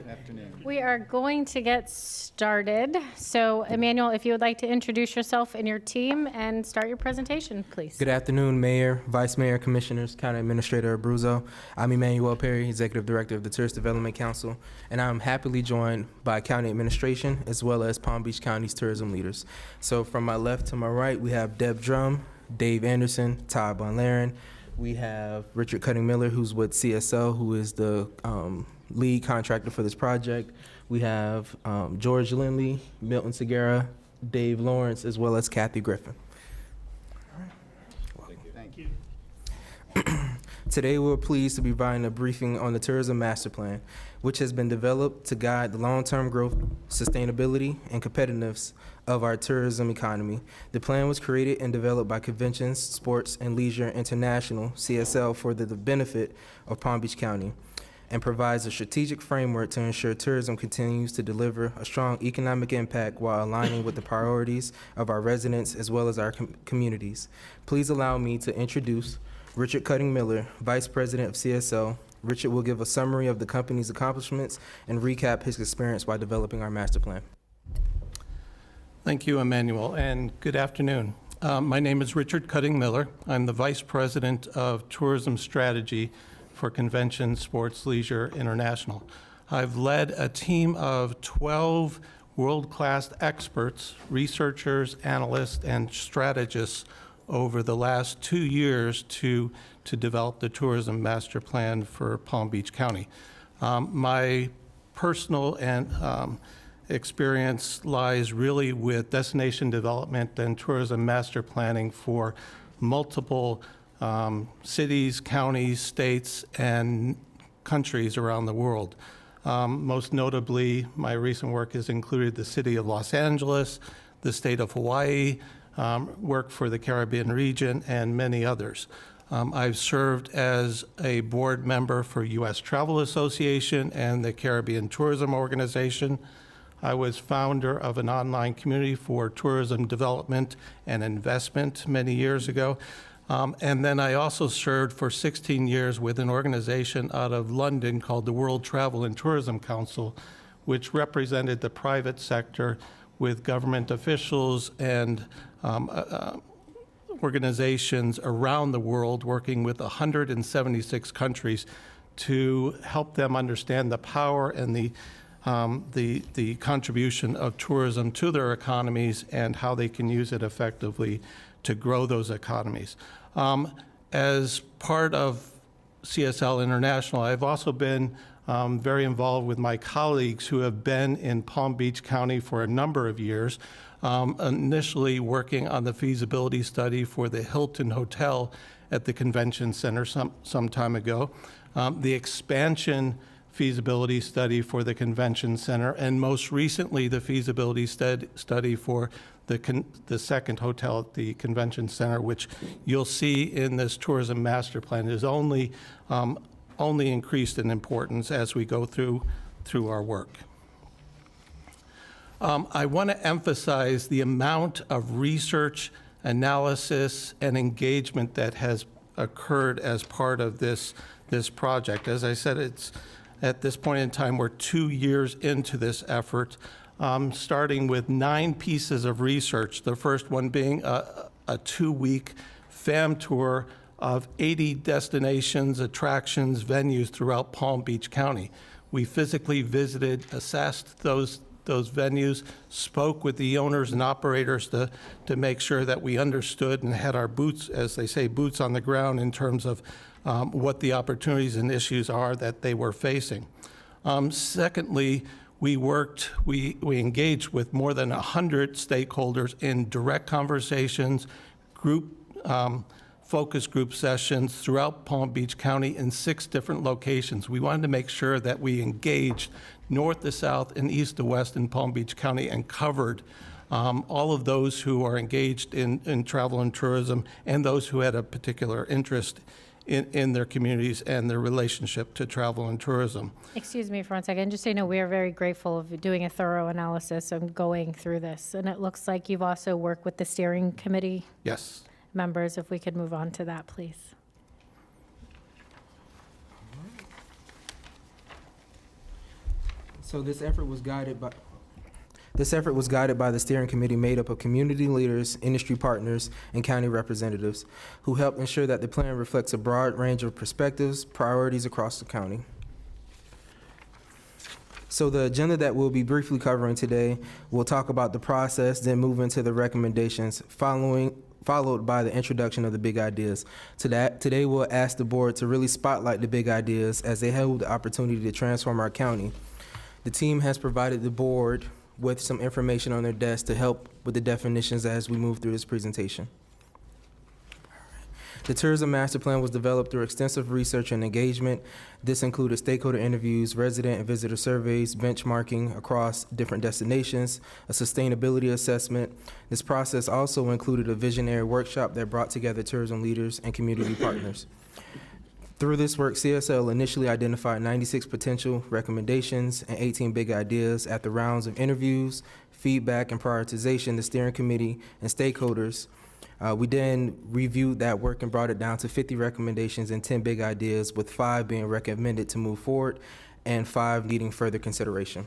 Good afternoon. We are going to get started. So, Emmanuel, if you would like to introduce yourself and your team and start your presentation, please. Good afternoon, Mayor, Vice Mayor, Commissioners, County Administrator Abruzzo. I'm Emmanuel Perry, Executive Director of the Tourist Development Council, and I'm happily joined by County Administration as well as Palm Beach County's tourism leaders. So from my left to my right, we have Deb Drum, Dave Anderson, Todd Bonlaren. We have Richard Cutting Miller, who's with CSL, who is the lead contractor for this project. We have George Lindley, Milton Segura, Dave Lawrence, as well as Kathy Griffin. Thank you. Today, we're pleased to be providing a briefing on the Tourism Master Plan, which has been developed to guide the long-term growth, sustainability, and competitiveness of our tourism economy. The plan was created and developed by Conventions, Sports, and Leisure International, CSL, for the benefit of Palm Beach County, and provides a strategic framework to ensure tourism continues to deliver a strong economic impact while aligning with the priorities of our residents as well as our communities. Please allow me to introduce Richard Cutting Miller, Vice President of CSL. Richard will give a summary of the company's accomplishments and recap his experience while developing our master plan. Thank you, Emmanuel, and good afternoon. My name is Richard Cutting Miller. I'm the Vice President of Tourism Strategy for Convention Sports Leisure International. I've led a team of 12 world-class experts, researchers, analysts, and strategists over the last 2 years to develop the tourism master plan for Palm Beach County. My personal and experience lies really with destination development and tourism master planning for multiple cities, counties, states, and countries around the world. Most notably, my recent work has included the city of Los Angeles, the state of Hawaii, work for the Caribbean region, and many others. I've served as a board member for U.S. Travel Association and the Caribbean Tourism Organization. I was founder of an online community for tourism development and investment many years ago. And then I also served for 16 years with an organization out of London called the World Travel and Tourism Council, which represented the private sector with government officials and organizations around the world, working with 176 countries to help them understand the power and the contribution of tourism to their economies and how they can use it effectively to grow those economies. As part of CSL International, I've also been very involved with my colleagues who have been in Palm Beach County for a number of years, initially working on the feasibility study for the Hilton Hotel at the Convention Center some time ago, the expansion feasibility study for the Convention Center, and most recently the feasibility study for the second hotel at the Convention Center, which you'll see in this tourism master plan is only increased in importance as we go through our work. I want to emphasize the amount of research, analysis, and engagement that has occurred as part of this project. As I said, it's at this point in time, we're 2 years into this effort, starting with 9 pieces of research, the first one being a 2-week FAM tour of 80 destinations, attractions, venues throughout Palm Beach County. We physically visited, assessed those venues, spoke with the owners and operators to make sure that we understood and had our boots, as they say, boots on the ground in terms of what the opportunities and issues are that they were facing. Secondly, we engaged with more than 100 stakeholders in direct conversations, focus group sessions throughout Palm Beach County in 6 different locations. We wanted to make sure that we engaged north to south and east to west in Palm Beach County and covered all of those who are engaged in travel and tourism and those who had a particular interest in their communities and their relationship to travel and tourism. Excuse me for 1 second. Just so you know, we are very grateful of doing a thorough analysis and going through this. And it looks like you've also worked with the steering committee Yes. members. If we could move on to that, please. So this effort was guided by the steering committee made up of community leaders, industry partners, and county representatives who helped ensure that the plan reflects a broad range of perspectives, priorities across the county. So the agenda that we'll be briefly covering today, we'll talk about the process, then move into the recommendations, followed by the introduction of the big ideas. Today we'll ask the board to really spotlight the big ideas as they hold the opportunity to transform our county. The team has provided the board with some information on their desk to help with the definitions as we move through this presentation. The Tourism Master Plan was developed through extensive research and engagement. This included stakeholder interviews, resident and visitor surveys, benchmarking across different destinations, a sustainability assessment. This process also included a visionary workshop that brought together tourism leaders and community partners. Through this work, CSL initially identified 96 potential recommendations and 18 big ideas. After rounds of interviews, feedback, and prioritization, the steering committee and stakeholders, we then reviewed that work and brought it down to 50 recommendations and 10 big ideas, with 5 being recommended to move forward and 5 needing further consideration.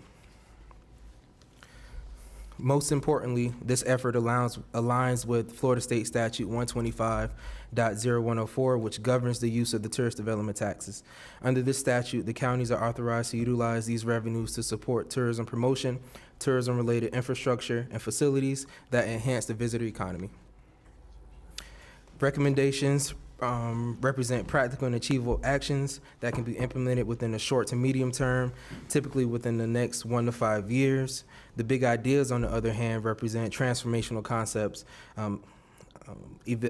Most importantly, this effort aligns with Florida State Statute 125.0104, which governs the use of the tourist development taxes. Under this statute, the counties are authorized to utilize these revenues to support tourism promotion, tourism-related infrastructure, and facilities that enhance the visitor economy. Recommendations represent practical and achievable actions that can be implemented within the short to medium term, typically within the next 1 to 5 years. The big ideas, on the other hand, represent transformational concepts,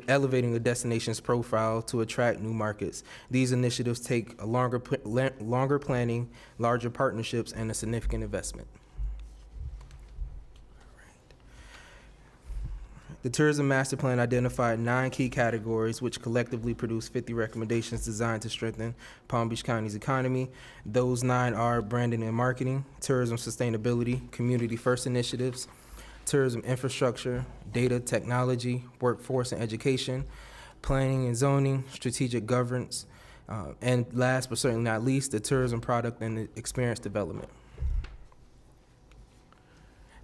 elevating a destination's profile to attract new markets. These initiatives take a longer planning, larger partnerships, and a significant investment. The Tourism Master Plan identified 9 key categories, which collectively produce 50 recommendations designed to strengthen Palm Beach County's economy. Those 9 are branding and marketing, tourism sustainability, community first initiatives, tourism infrastructure, data technology, workforce and education, planning and zoning, strategic governance, and last but certainly not least, the tourism product and experience development.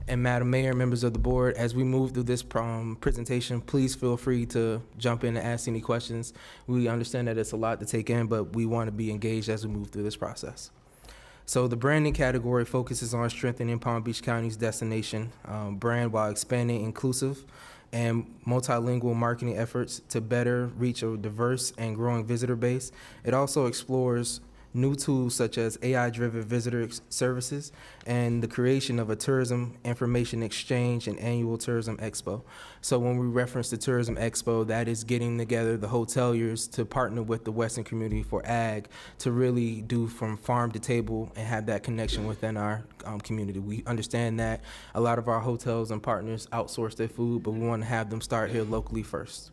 And Madam Mayor, members of the board, as we move through this presentation, please feel free to jump in and ask any questions. We understand that it's a lot to take in, but we want to be engaged as we move through this process. So the branding category focuses on strengthening Palm Beach County's destination brand while expanding inclusive and multilingual marketing efforts to better reach a diverse and growing visitor base. It also explores new tools such as AI-driven visitor services and the creation of a tourism information exchange and annual tourism expo. So when we reference the tourism expo, that is getting together the hoteliers to partner with the Western community for ag to really do from farm to table and have that connection within our community. We understand that a lot of our hotels and partners outsource their food, but we want to have them start here locally first.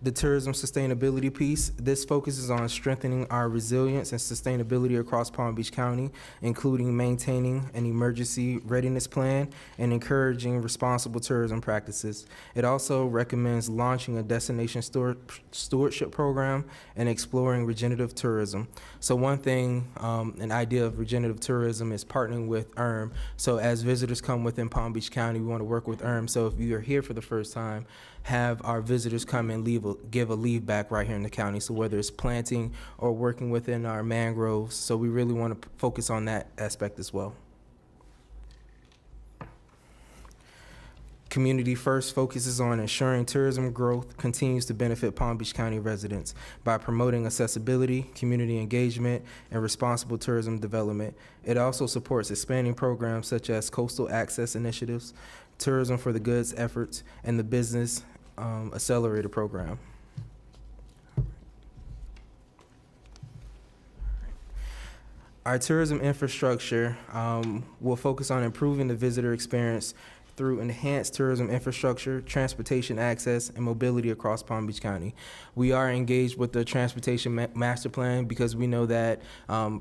The tourism sustainability piece, this focuses on strengthening our resilience and sustainability across Palm Beach County, including maintaining an emergency readiness plan and encouraging responsible tourism practices. It also recommends launching a destination stewardship program and exploring regenerative tourism. So one thing, an idea of regenerative tourism is partnering with So as visitors come within Palm Beach County, we want to work with So if you are here for the first time, have our visitors come and give a leave back right here in the county. So whether it's planting or working within our mangroves, so we really want to focus on that aspect as well. Community First focuses on ensuring tourism growth continues to benefit Palm Beach County residents by promoting accessibility, community engagement, and responsible tourism development. It also supports expanding programs such as coastal access initiatives, tourism for the goods efforts, and the business accelerator program. Our tourism infrastructure will focus on improving the visitor experience through enhanced tourism infrastructure, transportation access, and mobility across Palm Beach County. We are engaged with the transportation master plan because we know that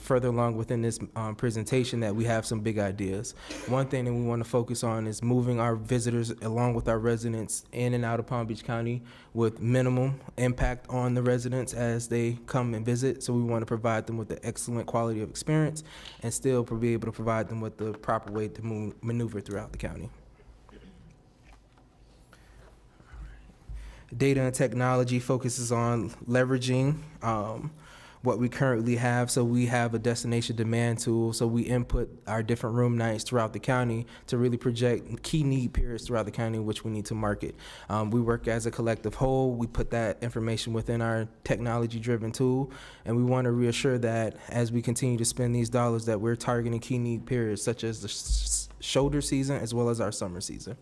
further along within this presentation that we have some big ideas. One thing that we want to focus on is moving our visitors along with our residents in and out of Palm Beach County with minimum impact on the residents as they come and visit. So we want to provide them with the excellent quality of experience and still be able to provide them with the proper way to maneuver throughout the county. Data and technology focuses on leveraging what we currently have. So we have a destination demand tool. So we input our different room nights throughout the county to really project key need periods throughout the county which we need to market. We work as a collective whole. We put that information within our technology-driven tool, and we want to reassure that as we continue to spend these dollars that we're targeting key need periods such as the shoulder season as well as our summer season.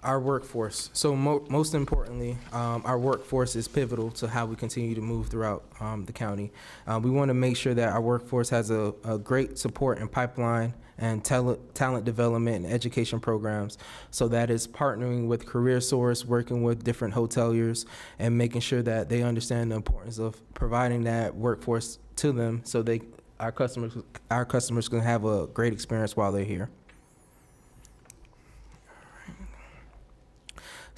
Our workforce. So most importantly, our workforce is pivotal to how we continue to move throughout the county. We want to make sure that our workforce has a great support and pipeline and talent development and education programs. So that is partnering with Career Source, working with different hoteliers, and making sure that they understand the importance of providing that workforce to them so our customers can have a great experience while they're here.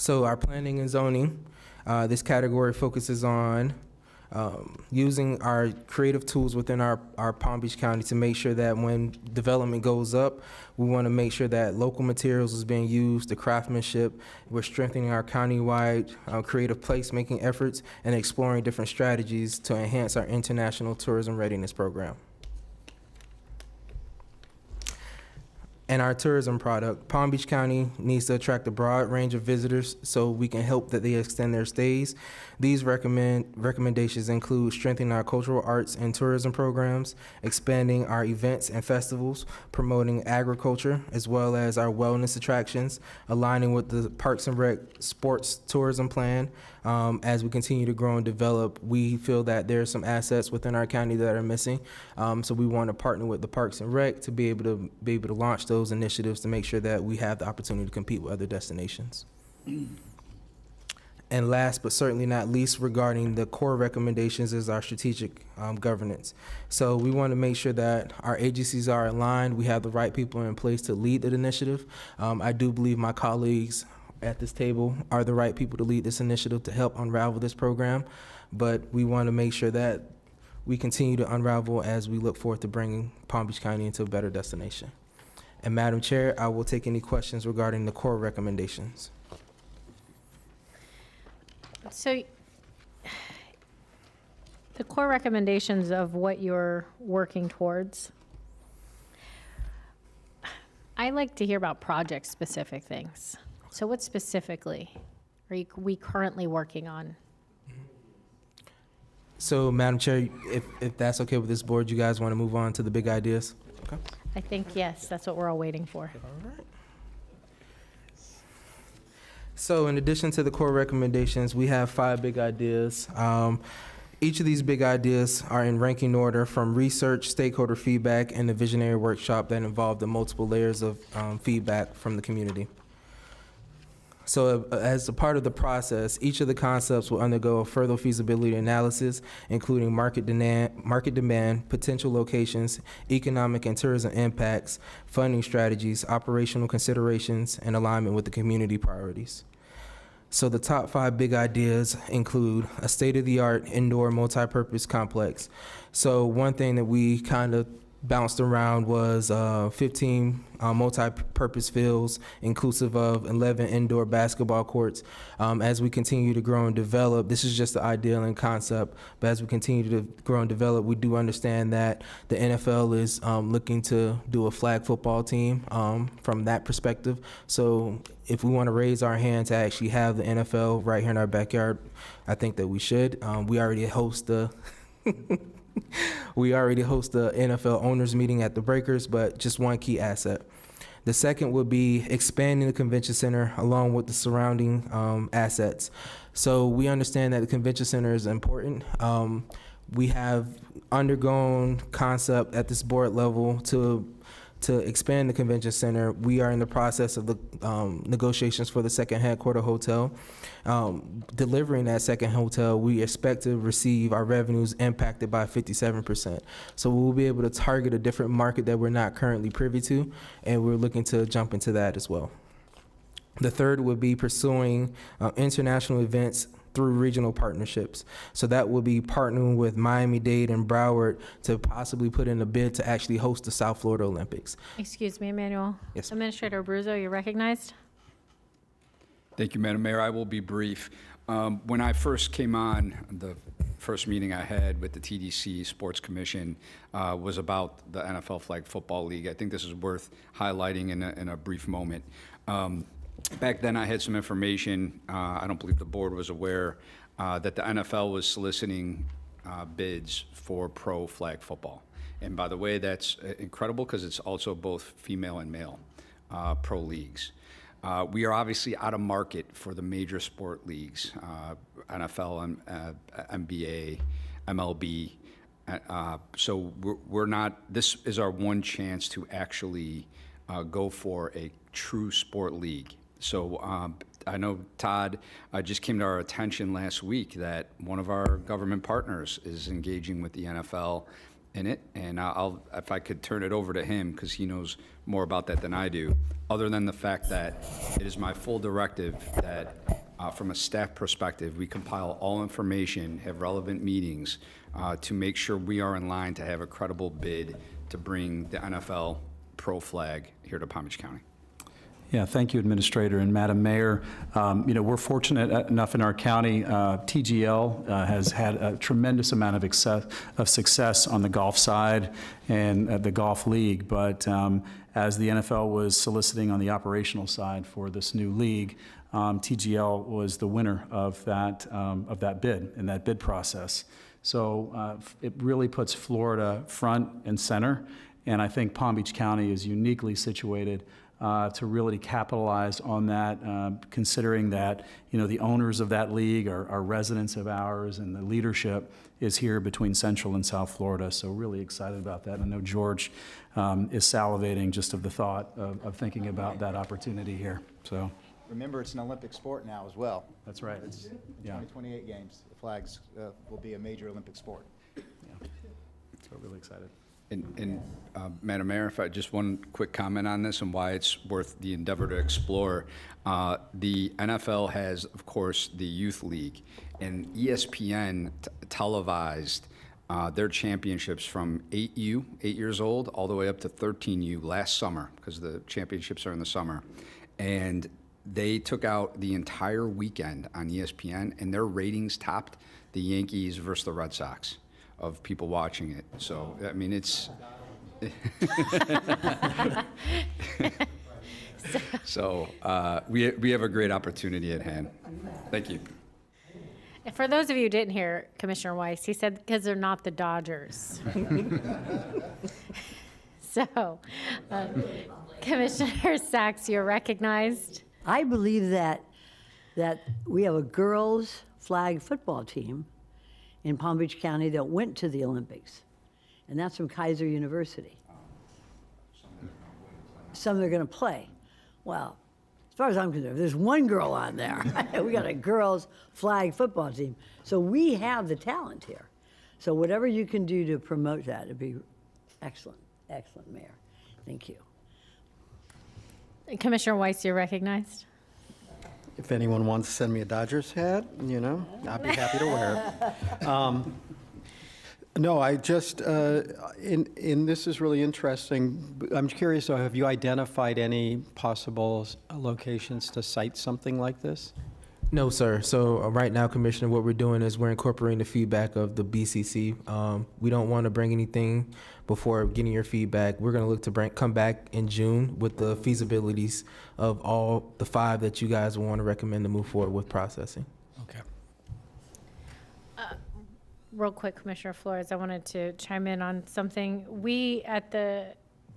So our planning and zoning, this category focuses on using our creative tools within our Palm Beach County to make sure that when development goes up, we want to make sure that local materials is being used, the craftsmanship. We're strengthening our countywide creative placemaking efforts and exploring different strategies to enhance our international tourism readiness program. And our tourism product, Palm Beach County needs to attract a broad range of visitors so we can help that they extend their stays. These recommendations include strengthening our cultural arts and tourism programs, expanding our events and festivals, promoting agriculture, as well as our wellness attractions, aligning with the Parks and Rec sports tourism plan. As we continue to grow and develop, we feel that there are some assets within our county that are missing. So we want to partner with the Parks and Rec to be able to launch those initiatives to make sure that we have the opportunity to compete with other destinations. And last but certainly not least, regarding the core recommendations is our strategic governance. So we want to make sure that our agencies are aligned, we have the right people in place to lead the initiative. I do believe my colleagues at this table are the right people to lead this initiative to help unravel this program, but we want to make sure that we continue to unravel as we look forward to bringing Palm Beach County into a better destination. And Madam Chair, I will take any questions regarding the core recommendations. So the core recommendations of what you're working towards, I like to hear about project-specific things. So what specifically are we currently working on? So, Madam Chair, if that's okay with this board, you guys want to move on to the big ideas? Okay. I think, yes, that's what we're all waiting for. All right. So in addition to the core recommendations, we have 5 big ideas. Each of these big ideas are in ranking order from research, stakeholder feedback, and the visionary workshop that involved the multiple layers of feedback from the community. So as a part of the process, each of the concepts will undergo a further feasibility analysis, including market demand, potential locations, economic and tourism impacts, funding strategies, operational considerations, and alignment with the community priorities. So the top 5 big ideas include a state-of-the-art indoor multi-purpose complex. So one thing that we kind of bounced around was 15 multi-purpose fields, inclusive of 11 indoor basketball courts. As we continue to grow and develop, this is just the ideal and concept, but as we continue to grow and develop, we do understand that the NFL is looking to do a flag football team from that perspective. So if we want to raise our hand to actually have the NFL right here in our backyard, I think that we should. We already host the NFL owners meeting at the Breakers, but just one key asset. The second would be expanding the convention center along with the surrounding assets. So we understand that the convention center is important. We have undergone concept at this board level to To expand the convention center, we are in the process of the negotiations for the second headquarter hotel. Delivering that second hotel, we expect to receive our revenues impacted by 57%. So we'll be able to target a different market that we're not currently privy to, and we're looking to jump into that as well. The third would be pursuing international events through regional partnerships. So that will be partnering with Miami-Dade and Broward to possibly put in a bid to actually host the South Florida Olympics. Excuse me, Emmanuel. Yes. Administrator Abruzzo, you're recognized. Thank you, Madam Mayor. I will be brief. When I first came on, the first meeting I had with the TDC Sports Commission was about the NFL Flag Football League. I think this is worth highlighting in a brief moment. Back then, I had some information. I don't believe the board was aware that the NFL was soliciting bids for pro flag football. And by the way, that's incredible because it's also both female and male pro leagues. We are obviously out of market for the major sport leagues, NFL, NBA, MLB. So we're not, this is our one chance to actually go for a true sport league. So I know Todd just came to our attention last week that one of our government partners is engaging with the NFL in it, and if I could turn it over to him because he knows more about that than I do, other than the fact that it is my full directive that from a staff perspective, we compile all information, have relevant meetings to make sure we are in line to have a credible bid to bring the NFL pro flag here to Palm Beach County. Yeah, thank you, Administrator and Madam Mayor. We're fortunate enough in our county. TGL has had a tremendous amount of success on the golf side and the golf league. But as the NFL was soliciting on the operational side for this new league, TGL was the winner of that bid in that bid process. So it really puts Florida front and center, and I think Palm Beach County is uniquely situated to really capitalize on that, considering that, the owners of that league are residents of ours, and the leadership is here between Central and South Florida. So really excited about that. I know George is salivating just of the thought of thinking about that opportunity here. So Remember, it's an Olympic sport now as well. that's right. It's Yeah. 2028 games. The flags will be a major Olympic sport. So really excited. And Madam Mayor, if I just one quick comment on this and why it's worth the endeavor to explore. The NFL has, of course, the Youth League, and ESPN televised their championships from 8 years old, all the way up to 13U last summer, because the championships are in the summer. And they took out the entire weekend on ESPN, and their ratings topped the Yankees versus the Red Sox of people watching it. So, I mean, it's... So, we have a great opportunity at hand. Thank you. For those of you who didn't hear Commissioner Weiss, he said because they're not the Dodgers. So, Commissioner Sachs, you're recognized. I believe that we have a girls' flag football team in Palm Beach County that went to the Olympics, and that's from Kaiser University. Some they're going to play. Well, as far as I'm concerned, there's one girl on there. We got a girls' flag football team. So we have the talent here. So whatever you can do to promote that would be excellent, excellent, Mayor. Thank you. Commissioner Weiss, you're recognized. If anyone wants to send me a Dodgers hat, I'd be happy to wear it. No, I just, in this is really interesting. I'm curious, though, have you identified any possible locations to site something like this? No, sir. So right now, Commissioner, what we're doing is we're incorporating the feedback of the BCC. We don't want to bring anything before getting your feedback. We're going to look to come back in June with the feasibilities of all the 5 that you guys want to recommend to move forward with processing. Okay. Real quick, Commissioner Flores, I wanted to chime in on something. We at the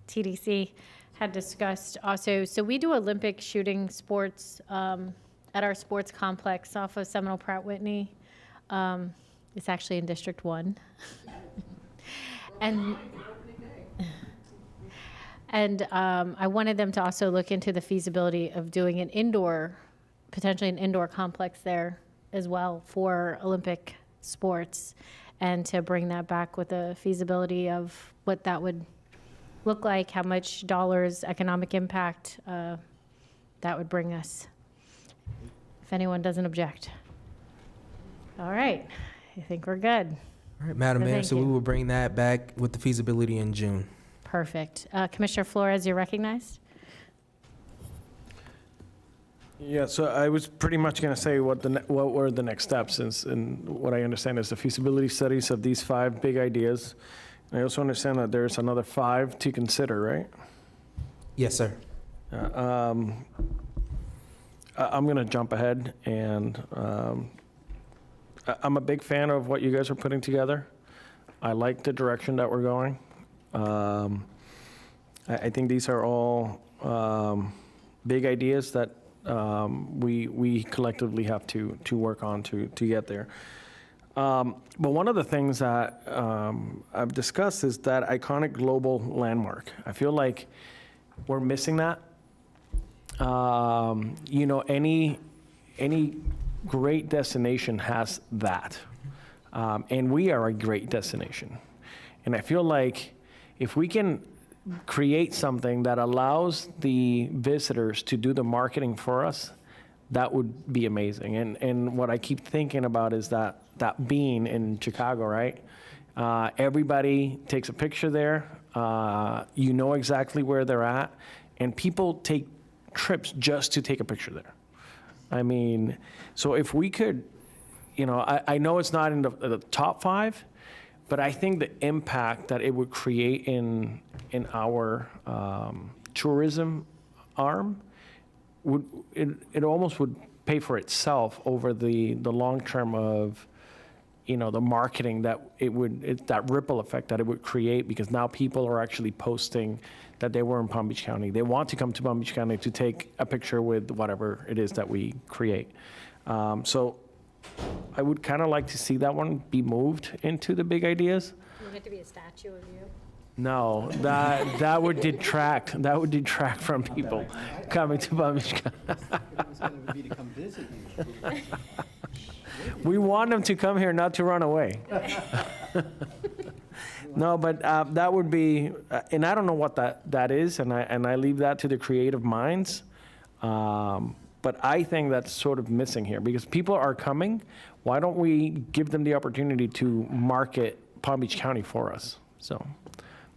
TDC had discussed also, so we do Olympic shooting sports at our sports complex off of Seminole Pratt Whitney. It's actually in District 1. And I wanted them to also look into the feasibility of doing potentially an indoor complex there as well for Olympic sports, and to bring that back with the feasibility of what that would look like, how much dollars, economic impact that would bring us, if anyone doesn't object. All right, I think we're good. All right, Madam So Mayor, thank so we you. will bring that back with the feasibility in June. Perfect. Commissioner Flores, you're recognized. Yeah, so I was pretty much going to say what were the next steps, and what I understand is the feasibility studies of these 5 big ideas. And I also understand that there's another 5 to consider, right? Yes, sir. I'm going to jump ahead, and I'm a big fan of what you guys are putting together. I like the direction that we're going. I think these are all big ideas that we collectively have to work on to get there. But one of the things that I've discussed is that iconic global landmark. I feel like we're missing that. You know, any great destination has that, and we are a great destination. And I feel like if we can create something that allows the visitors to do the marketing for us, that would be amazing. And what I keep thinking about is that bean in Chicago, right? Everybody takes a picture there. You know exactly where they're at, and people take trips just to take a picture there. I mean, so if we could, you know, I know it's not in the top 5, but I think the impact that it would create in our tourism arm it almost would pay for itself over the long term of, you know, the marketing that that ripple effect that it would create, because now people are actually posting that they were in Palm Beach County. They want to come to Palm Beach County to take a picture with whatever it is that we create. So I would kind of like to see that one be moved into the big ideas. You want it to be a statue of you? No, that would detract. That would detract from people coming to Palm Beach County. It was going to be to come visit you. We want them to come here, not to run away. No, but that would be, and I don't know what that is, and I leave that to the creative minds. But I think that's sort of missing here, because people are coming. Why don't we give them the opportunity to market Palm Beach County for us? So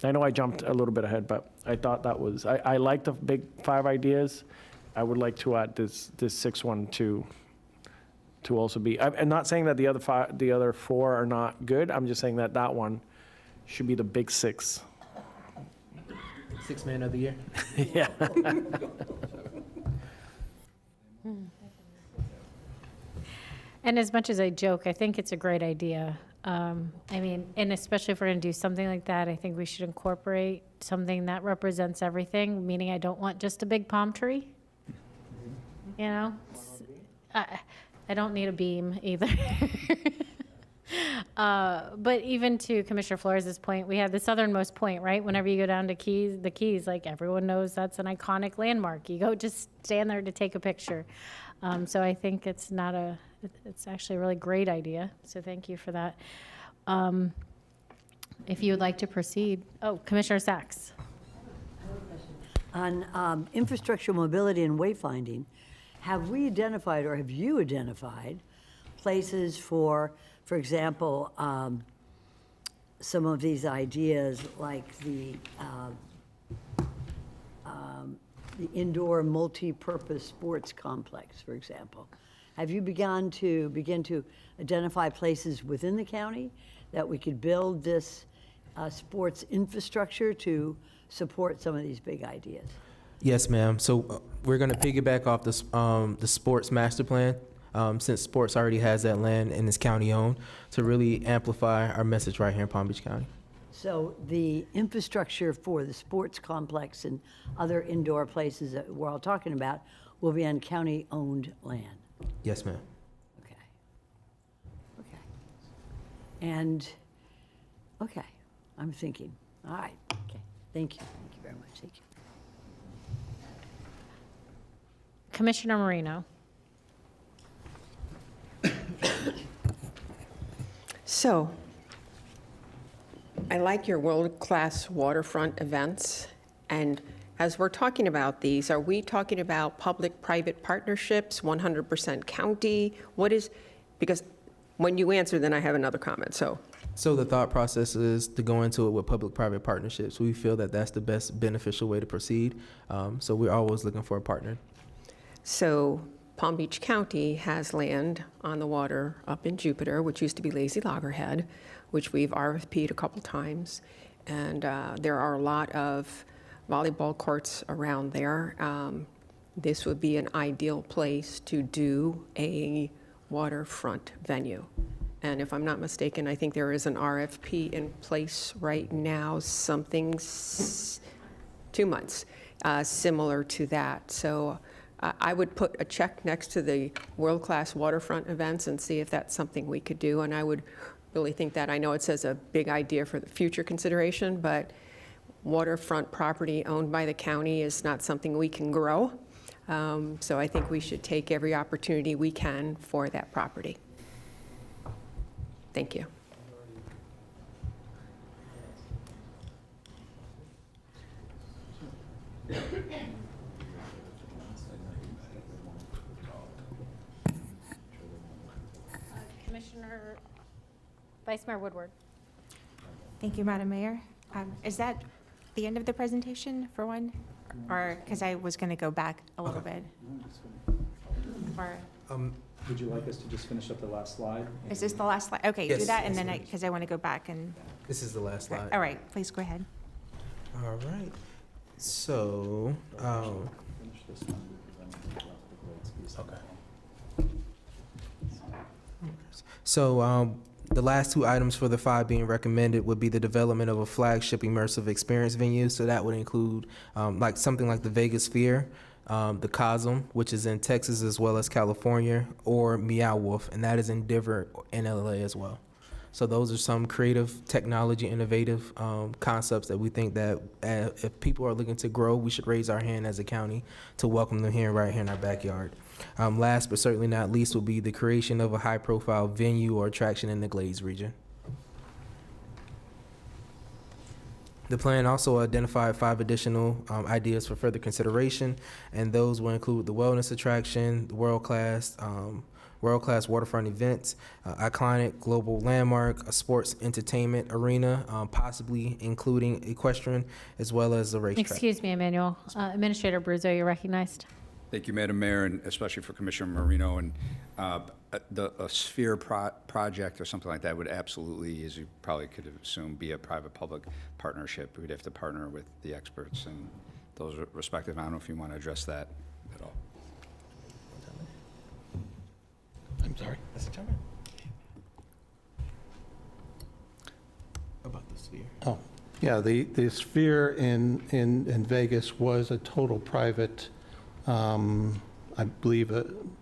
I know I jumped a little bit ahead, but I thought that was, I like the big 5 ideas. I would like to add this 6th one to also be. I'm not saying that the other 4 are not good. I'm just saying that one should be the big 6. 6th man of the year. Yeah. And as much as I joke, I think it's a great idea. I mean, and especially if we're going to do something like that, I think we should incorporate something that represents everything, meaning I don't want just a big palm tree. You know? I don't need a beam either. But even to Commissioner Flores' point, we have the southernmost point, right? Whenever you go down to the Keys, like everyone knows that's an iconic landmark. You go just stand there to take a picture. So I think it's actually a really great idea. So thank you for that. If you would like to proceed. Oh, Commissioner Sachs. On infrastructure, mobility, and wayfinding, have we identified, or have you identified, places for example, some of these ideas like the indoor multi-purpose sports complex, for example? Have you begin to identify places within the county that we could build this sports infrastructure to support some of these big ideas? Yes, ma'am. So we're going to piggyback off the sports master plan, since sports already has that land and is county owned, to really amplify our message right here in Palm Beach County. So the infrastructure for the sports complex and other indoor places that we're all talking about will be on county-owned land? Yes, ma'am. Okay. Okay. And, okay, I'm thinking, all right, okay. Thank you. Thank you very much. Thank you. Commissioner Marino. So, I like your world-class waterfront events, and as we're talking about these, are we talking about public-private partnerships, 100% county? What is, because when you answer, then I have another comment, so. So the thought process is to go into it with public-private partnerships. We feel that that's the best beneficial way to proceed. So we're always looking for a partner. So Palm Beach County has land on the water up in Jupiter, which used to be Lazy Loggerhead, which we've RFP'd a couple times. And there are a lot of volleyball courts around there. This would be an ideal place to do a waterfront venue. And if I'm not mistaken, I think there is an RFP in place right now, something 2 months, similar to that. So I would put a check next to the world-class waterfront events and see if that's something we could do. And I would really think that, I know it says a big idea for the future consideration, but waterfront property owned by the county is not something we can grow. So I think we should take every opportunity we can for that property. Thank you. Commissioner, Vice Mayor Woodward. Thank you, Madam Mayor. Is that the end of the presentation for one? Or, because I was going to go back a little bit. Or Would you like us to just finish up the last slide? is this the last slide? Okay, do Yes. that, and then because I want to go back and, This is the last slide. all right, please go ahead. All right. So, Finish this one. Okay. So the last two items for the 5 being recommended would be the development of a flagship immersive experience venue. So that would include like something like the Vegas Sphere, the Cosm, which is in Texas as well as California, or Meow Wolf, and that is in Denver and LA as well. So those are some creative, technology, innovative concepts that we think that if people are looking to grow, we should raise our hand as a county to welcome them here, right here in our backyard. Last but certainly not least will be the creation of a high-profile venue or attraction in the Glades region. The plan also identified 5 additional ideas for further consideration, and those will include the wellness attraction, the world-class waterfront events, iconic global landmark, a sports entertainment arena, possibly including equestrian, as well as a racetrack. Excuse me, Emmanuel. Administrator Bruzzo, you're recognized. Thank you, Madam Mayor, and especially for Commissioner Marino. And a Sphere project or something like that would absolutely, as you probably could assume, be a private-public partnership. We'd have to partner with the experts and those respective. I don't know if you want to address that at all. I'm sorry. About the Sphere. Oh, yeah, the Sphere in Vegas was a total private, I believe,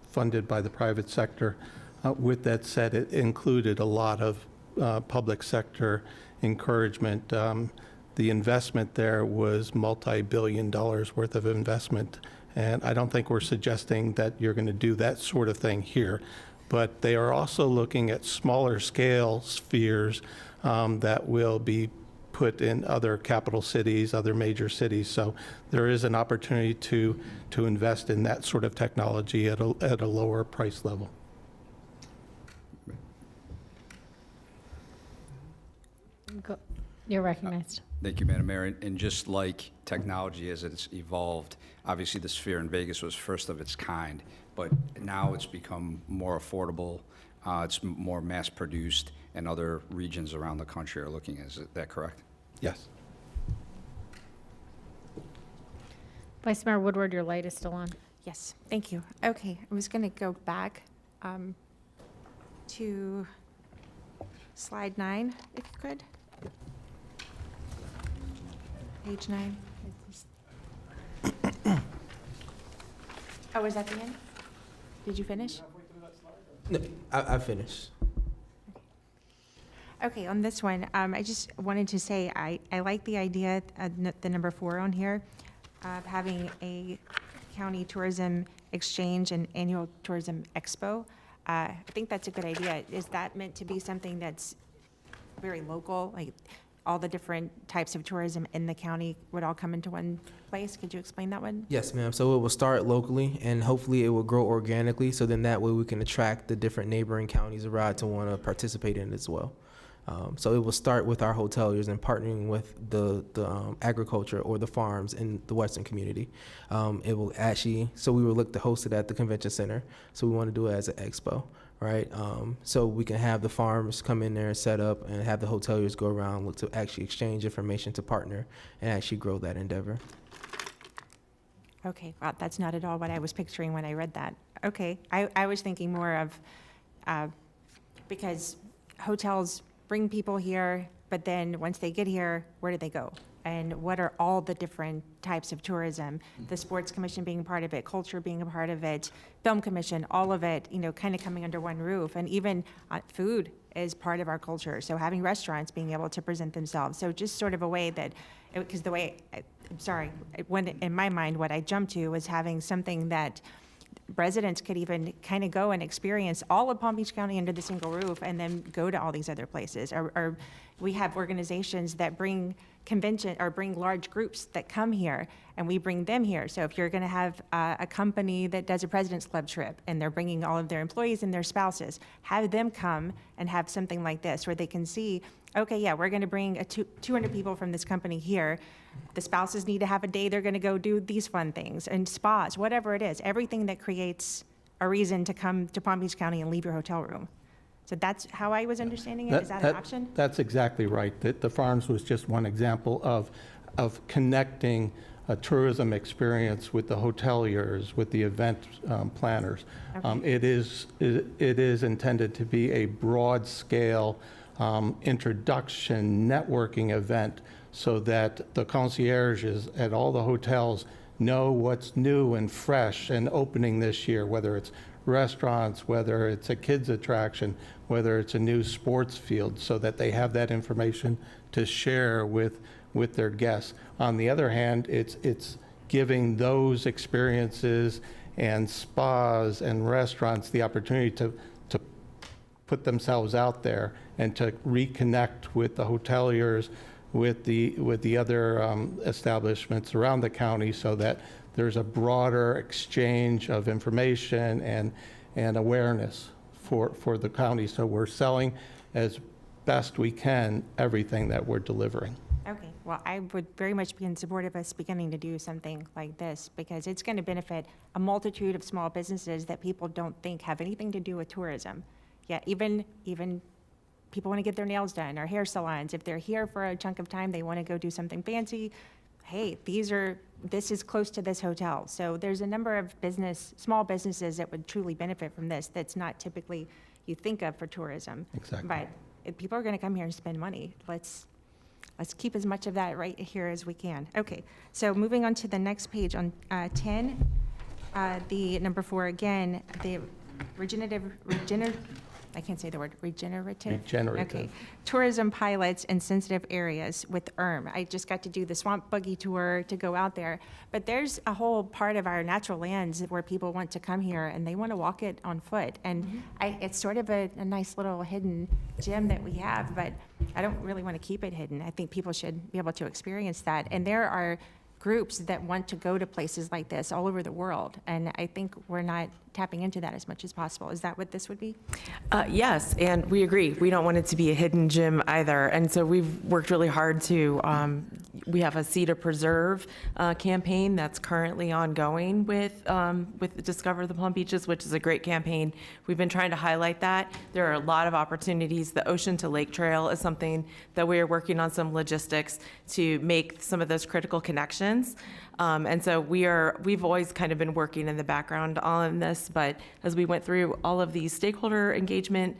funded by the private sector. With that said, it included a lot of public sector encouragement. The investment there was multi-billion dollars worth of investment, and I don't think we're suggesting that you're going to do that sort of thing here. But they are also looking at smaller scale spheres that will be put in other capital cities, other major cities. So there is an opportunity to invest in that sort of technology at a lower price level. You're recognized. Thank you, Madam Mayor. And just like technology as it's evolved, obviously the Sphere in Vegas was first of its kind, but now it's become more affordable, it's more mass-produced, and other regions around the country are looking. Is that correct? Yes. Vice Mayor Woodward, your light is still on. Yes, thank you. Okay, I was going to go back to slide 9, if you could. Page 9. Oh, was that the end? Did you finish? No, I finished. Okay, on this one, I just wanted to say, I like the idea, the number 4 on here, of having a county tourism exchange and annual tourism expo. I think that's a good idea. Is that meant to be something that's very local, like all the different types of tourism in the county would all come into one place? Could you explain that one? Yes, ma'am. So it will start locally, and hopefully it will grow organically. So then that way we can attract the different neighboring counties around to want to participate in it as well. So it will start with our hoteliers and partnering with the agriculture or the farms in the Western community. It will actually, so we will look to host it at the convention center. So we want to do it as an expo, right? So we can have the farms come in there and set up, and have the hoteliers go around, look to actually exchange information to partner and actually grow that endeavor. Okay, wow, that's not at all what I was picturing when I read that. Okay, I was thinking more of, because hotels bring people here, but then once they get here, where do they go? And what are all the different types of tourism? The Sports Commission being part of it, culture being a part of it, Film Commission, all of it, kind of coming under one roof. And even food is part of our culture. So having restaurants being able to present themselves. So just sort of a way that, because the way, I'm sorry, when in my mind, what I jumped to was having something that residents could even kind of go and experience all of Palm Beach County under the single roof, and then go to all these other places. Or we have organizations that bring convention or bring large groups that come here, and we bring them here. So if you're going to have a company that does a President's Club trip, and they're bringing all of their employees and their spouses, have them come and have something like this where they can see, okay, yeah, we're going to bring 200 people from this company here. The spouses need to have a day they're going to go do these fun things, and spas, whatever it is, everything that creates a reason to come to Palm Beach County and leave your hotel room. So that's how I was understanding it. Is that an option? That's exactly right. The farms was just one example of connecting a tourism experience with the hoteliers, with the event planners. Okay. It is intended to be a broad-scale introduction networking event, so that the concierges at all the hotels know what's new and fresh and opening this year, whether it's restaurants, whether it's a kids attraction, whether it's a new sports field, so that they have that information to share with their guests. On the other hand, it's giving those experiences and spas and restaurants the opportunity to put themselves out there and to reconnect with the hoteliers, with the other establishments around the county, so that there's a broader exchange of information and awareness for the county. So we're selling as best we can everything that we're delivering. Okay, well, I would very much be in support of us beginning to do something like this, because it's going to benefit a multitude of small businesses that people don't think have anything to do with tourism. Yeah, even people want to get their nails done, or hair salons. If they're here for a chunk of time, they want to go do something fancy. Hey, this is close to this hotel. So there's a number of small businesses that would truly benefit from this, that's not typically you think of for tourism. Exactly. But if people are going to come here and spend money, let's keep as much of that right here as we can. Okay, so moving on to the next page on 10, the number 4 again, the I can't say the word, regenerative? Regenerative. Okay. Tourism pilots in sensitive areas with I just got to do the swamp buggy tour to go out there, but there's a whole part of our natural lands where people want to come here and they want to walk it on foot. And it's sort of a nice little hidden gem that we have, but I don't really want to keep it hidden. I think people should be able to experience that. And there are groups that want to go to places like this all over the world, and I think we're not tapping into that as much as possible. Is that what this would be? Yes, and we agree. We don't want it to be a hidden gem either. And so we've worked really hard to, we have a Sea to Preserve campaign that's currently ongoing with Discover the Palm Beaches, which is a great campaign. We've been trying to highlight that. There are a lot of opportunities. The Ocean to Lake Trail is something that we are working on some logistics to make some of those critical connections. And so we've always kind of been working in the background on this, but as we went through all of these stakeholder engagement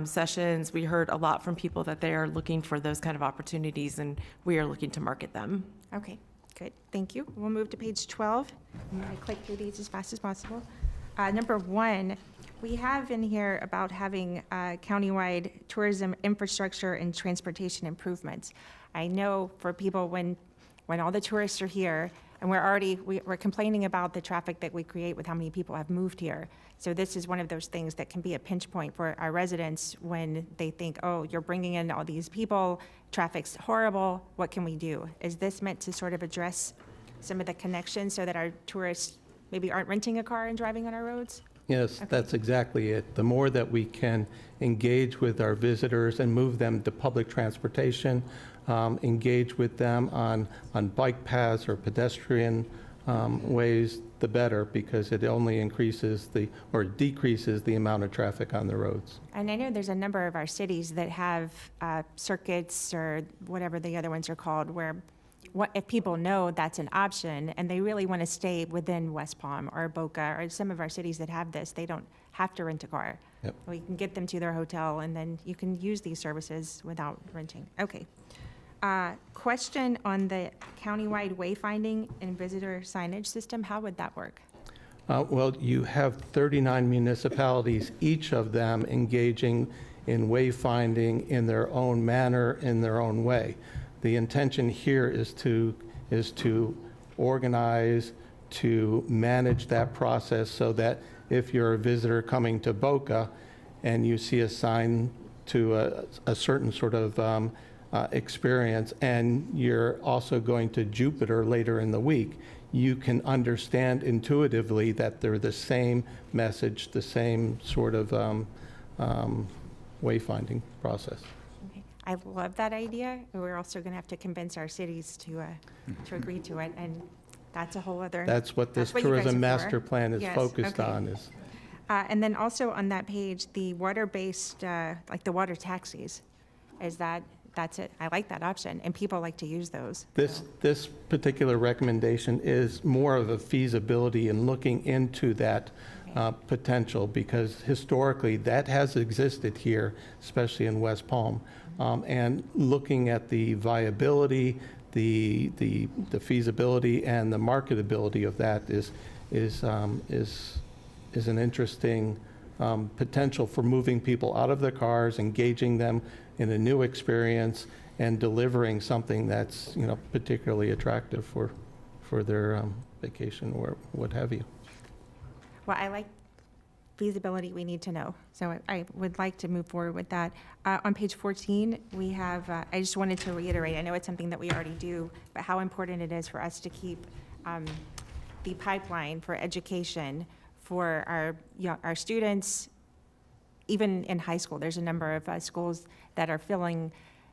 sessions, we heard a lot from people that they are looking for those kind of opportunities, and we are looking to market them. Okay, good, thank you. We'll move to page 12. I'm going to click through these as fast as possible. Number one, we have in here about having countywide tourism infrastructure and transportation improvements. I know for people, when all the tourists are here, and we're complaining about the traffic that we create with how many people have moved here. So this is one of those things that can be a pinch point for our residents when they think, oh, you're bringing in all these people, traffic's horrible, what can we do? Is this meant to sort of address some of the connections so that our tourists maybe aren't renting a car and driving on our roads? Yes, that's exactly it. The more that we can engage with our visitors and move them to public transportation, engage with them on bike paths or pedestrian ways, the better, because it only increases or decreases the amount of traffic on the roads. And I know there's a number of our cities that have circuits or whatever the other ones are called, where if people know that's an option and they really want to stay within West Palm or Boca or some of our cities that have this, they don't have to rent a car. Yep. We can get them to their hotel and then you can use these services without renting. Okay. Question on the countywide wayfinding and visitor signage system, how would that work? Well, you have 39 municipalities, each of them engaging in wayfinding in their own manner, in their own way. The intention here is to organize, to manage that process so that if you're a visitor coming to Boca and you see a sign to a certain sort of experience, and you're also going to Jupiter later in the week, you can understand intuitively that they're the same message, the same sort of wayfinding process. Okay. I love that idea. We're also going to have to convince our cities to agree to it, and that's a whole other. That's what this what you guys are tourism for. master plan is Yes, focused okay. on. Is And then also on that page, the water-based, like the water taxis, that's it. I like that option, and people like to use those. this particular recommendation is more of a feasibility in looking into that potential, because historically that has existed here, especially in West Palm, and looking at the viability, the feasibility, and the marketability of that is an interesting potential for moving people out of their cars, engaging them in a new experience, and delivering something that's, particularly attractive for their vacation or what have you. Well, I like feasibility, we need to know. So I would like to move forward with that. On page 14, we have, I just wanted to reiterate, I know it's something that we already do, but how important it is for us to keep the pipeline for education for our students. Even in high school, there's a number of schools that are filling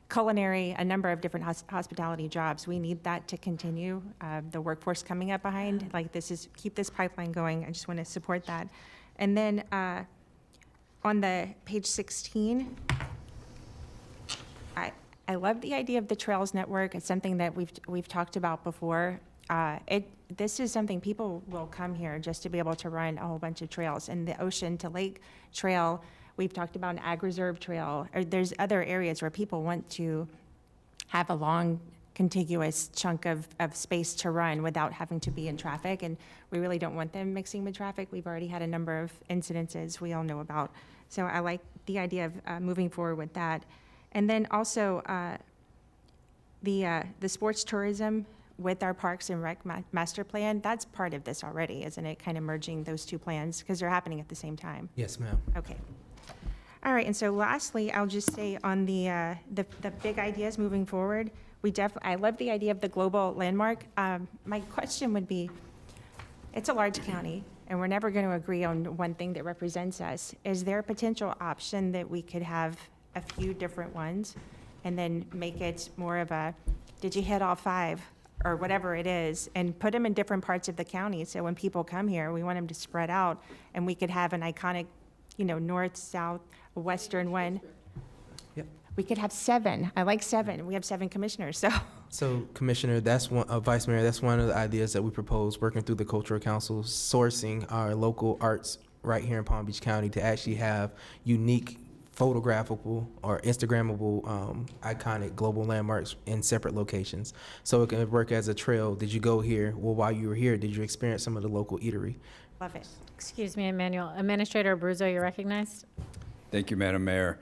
culinary, a number of different hospitality jobs. We need that to continue. The workforce coming up behind, keep this pipeline going. I just want to support that. And then on the page 16, I love the idea of the Trails Network. It's something that we've talked about before. This is something people will come here just to be able to run a whole bunch of trails. And the Ocean to Lake Trail, we've talked about an ag reserve trail. There's other areas where people want to have a long, contiguous chunk of space to run without having to be in traffic. And we really don't want them mixing with traffic. We've already had a number of incidences we all know about. So I like the idea of moving forward with that. And then also the sports tourism with our Parks and Rec master plan, that's part of this already, isn't it? Kind of merging those two plans because they're happening at the same time. Yes, ma'am. Okay. All right, and so lastly, I'll just say on the big ideas moving forward, I love the idea of the global landmark. My question would be, it's a large county, and we're never going to agree on one thing that represents us. Is there a potential option that we could have a few different ones and then make it more of a, did you hit all five? Or whatever it is, and put them in different parts of the county. So when people come here, we want them to spread out, and we could have an iconic, north, south, western one. Yep. We could have 7. I like 7. We have 7 commissioners, so. So, Commissioner, that's one, Vice Mayor, that's one of the ideas that we propose, working through the Cultural Council, sourcing our local arts right here in Palm Beach County to actually have unique photographable or Instagrammable iconic global landmarks in separate locations. So it can work as a trail. Did you go here? Well, while you were here, did you experience some of the local eatery? Love it. Excuse me, Emmanuel. Administrator Abruzzo, you're recognized. Thank you, Madam Mayor.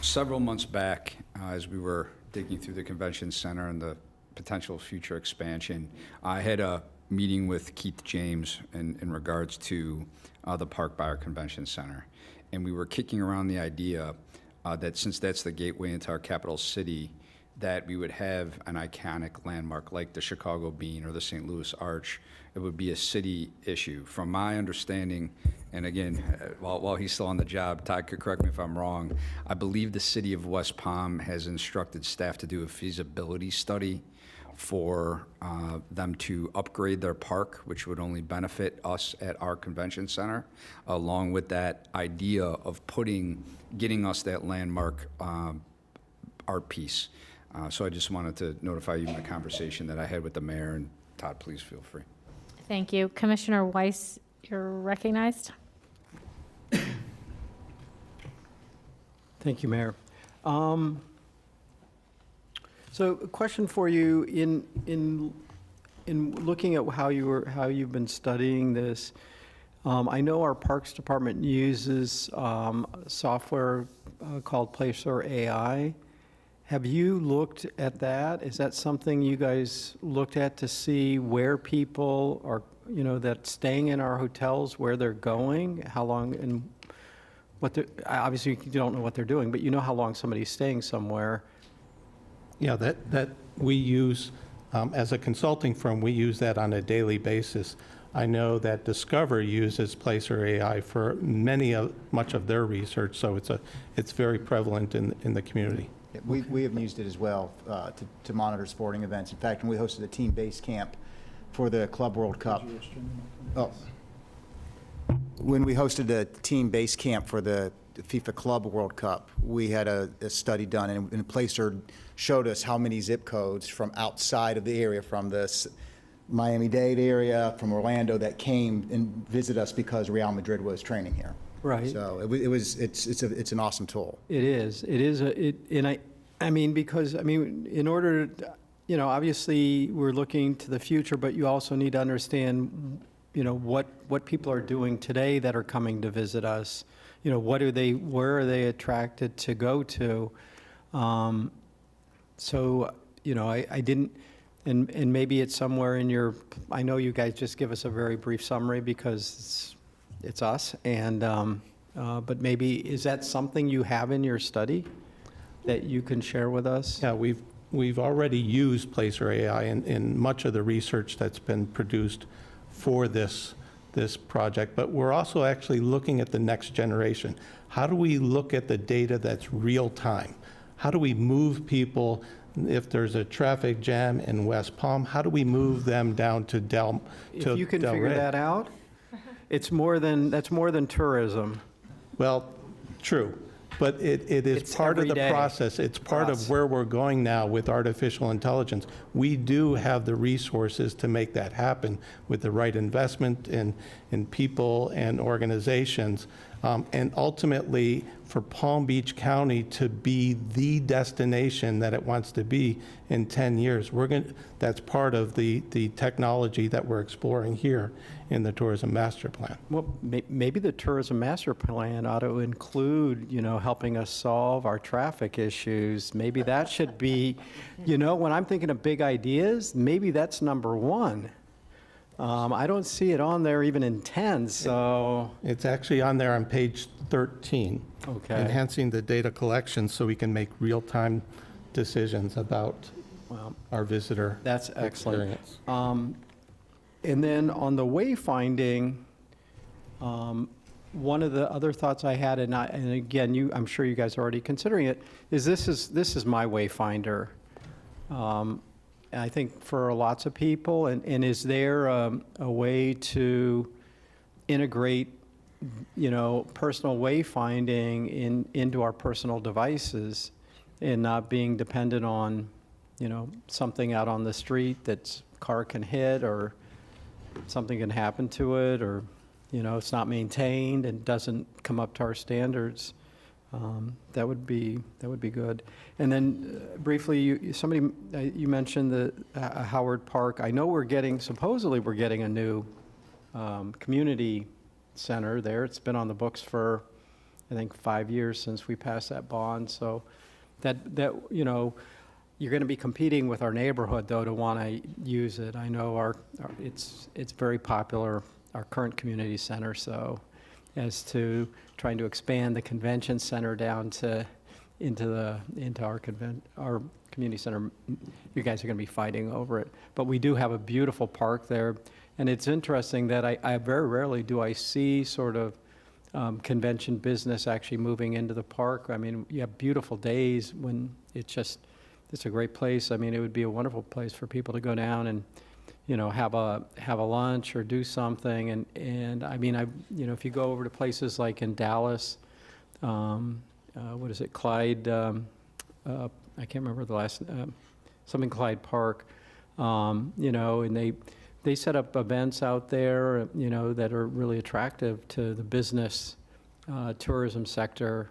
Several months back, as we were digging through the convention center and the potential future expansion, I had a meeting with Keith James in regards to the park by our convention center. And we were kicking around the idea that since that's the gateway into our capital city, that we would have an iconic landmark like the Chicago Bean or the St. Louis Arch. It would be a city issue. From my understanding, and again, while he's still on the job, Todd could correct me if I'm wrong, I believe the city of West Palm has instructed staff to do a feasibility study for them to upgrade their park, which would only benefit us at our convention center, along with that idea of getting us that landmark art piece. So I just wanted to notify you of the conversation that I had with the mayor, and Todd, please feel free. Thank you. Commissioner Weiss, you're recognized. Thank you, Mayor. So a question for you, in looking at how you've been studying this, I know our Parks Department uses software called Placer AI. Have you looked at that? Is that something you guys looked at to see where people are, that staying in our hotels, where they're going, how long, and what they're, obviously you don't know what they're doing, but you know how long somebody's staying somewhere. Yeah, that we use, as a consulting firm, we use that on a daily basis. I know that Discover uses Placer AI for much of their research, so it's very prevalent in the community. Yeah, we have used it as well to monitor sporting events. In fact, when we hosted a team base camp for the Club World Cup. When we hosted a team base camp for the FIFA Club World Cup, we had a study done, and Placer showed us how many zip codes from outside of the area, from the Miami-Dade area, from Orlando, that came and visited us because Real Madrid was training here. Right. So it's an awesome tool. It is. In order to, obviously we're looking to the future, but you also need to understand, what people are doing today that are coming to visit us. Where are they attracted to go to? I didn't, and maybe it's somewhere in your, I know you guys just give us a very brief summary because it's us, and but maybe, is that something you have in your study that you can share with us? Yeah, we've already used Placer AI in much of the research that's been produced for this project, but we're also actually looking at the next generation. How do we look at the data that's real time? How do we move people, if there's a traffic jam in West Palm, how do we move them down to Del Rey? If you can figure that out, that's more than tourism. Well, true, but it is It's part of the every day process. It's part us. of where we're going now with artificial intelligence. We do have the resources to make that happen with the right investment in people and organizations. And ultimately, for Palm Beach County to be the destination that it wants to be in 10 years, that's part of the technology that we're exploring here in the Tourism Master Plan. Well, maybe the Tourism Master Plan ought to include, helping us solve our traffic issues. Maybe that should be, when I'm thinking of big ideas, maybe that's number one. I don't see it on there even in 10, so. It's actually on there on page 13. Okay. Enhancing the data collection so we can make real-time decisions about our visitor That's excellent. experience. And then on the wayfinding, one of the other thoughts I had, and again, I'm sure you guys are already considering it, is this is my wayfinder. I think for lots of people, and is there a way to integrate, personal wayfinding into our personal devices and not being dependent on, something out on the street that's car can hit or something can happen to it, or, it's not maintained and doesn't come up to our standards. That would be good. And then briefly, you mentioned the Howard Park. I know supposedly we're getting a new community center there. It's been on the books for, I think, 5 years since we passed that bond. So that you know, you're going to be competing with our neighborhood, though, to want to use it. I know it's very popular, our current community center. So as to trying to expand the convention center down to into our community center, you guys are going to be fighting over it. But we do have a beautiful park there, and it's interesting that I very rarely do I see sort of convention business actually moving into the park. I mean, you have beautiful days when it's a great place. I mean, it would be a wonderful place for people to go down and, you know, have a lunch or do something. And I mean, you know, if you go over to places like in Dallas, what is it, Clyde, I can't remember the last, something Clyde Park, you know, and they set up events out there, you know, that are really attractive to the business, tourism sector.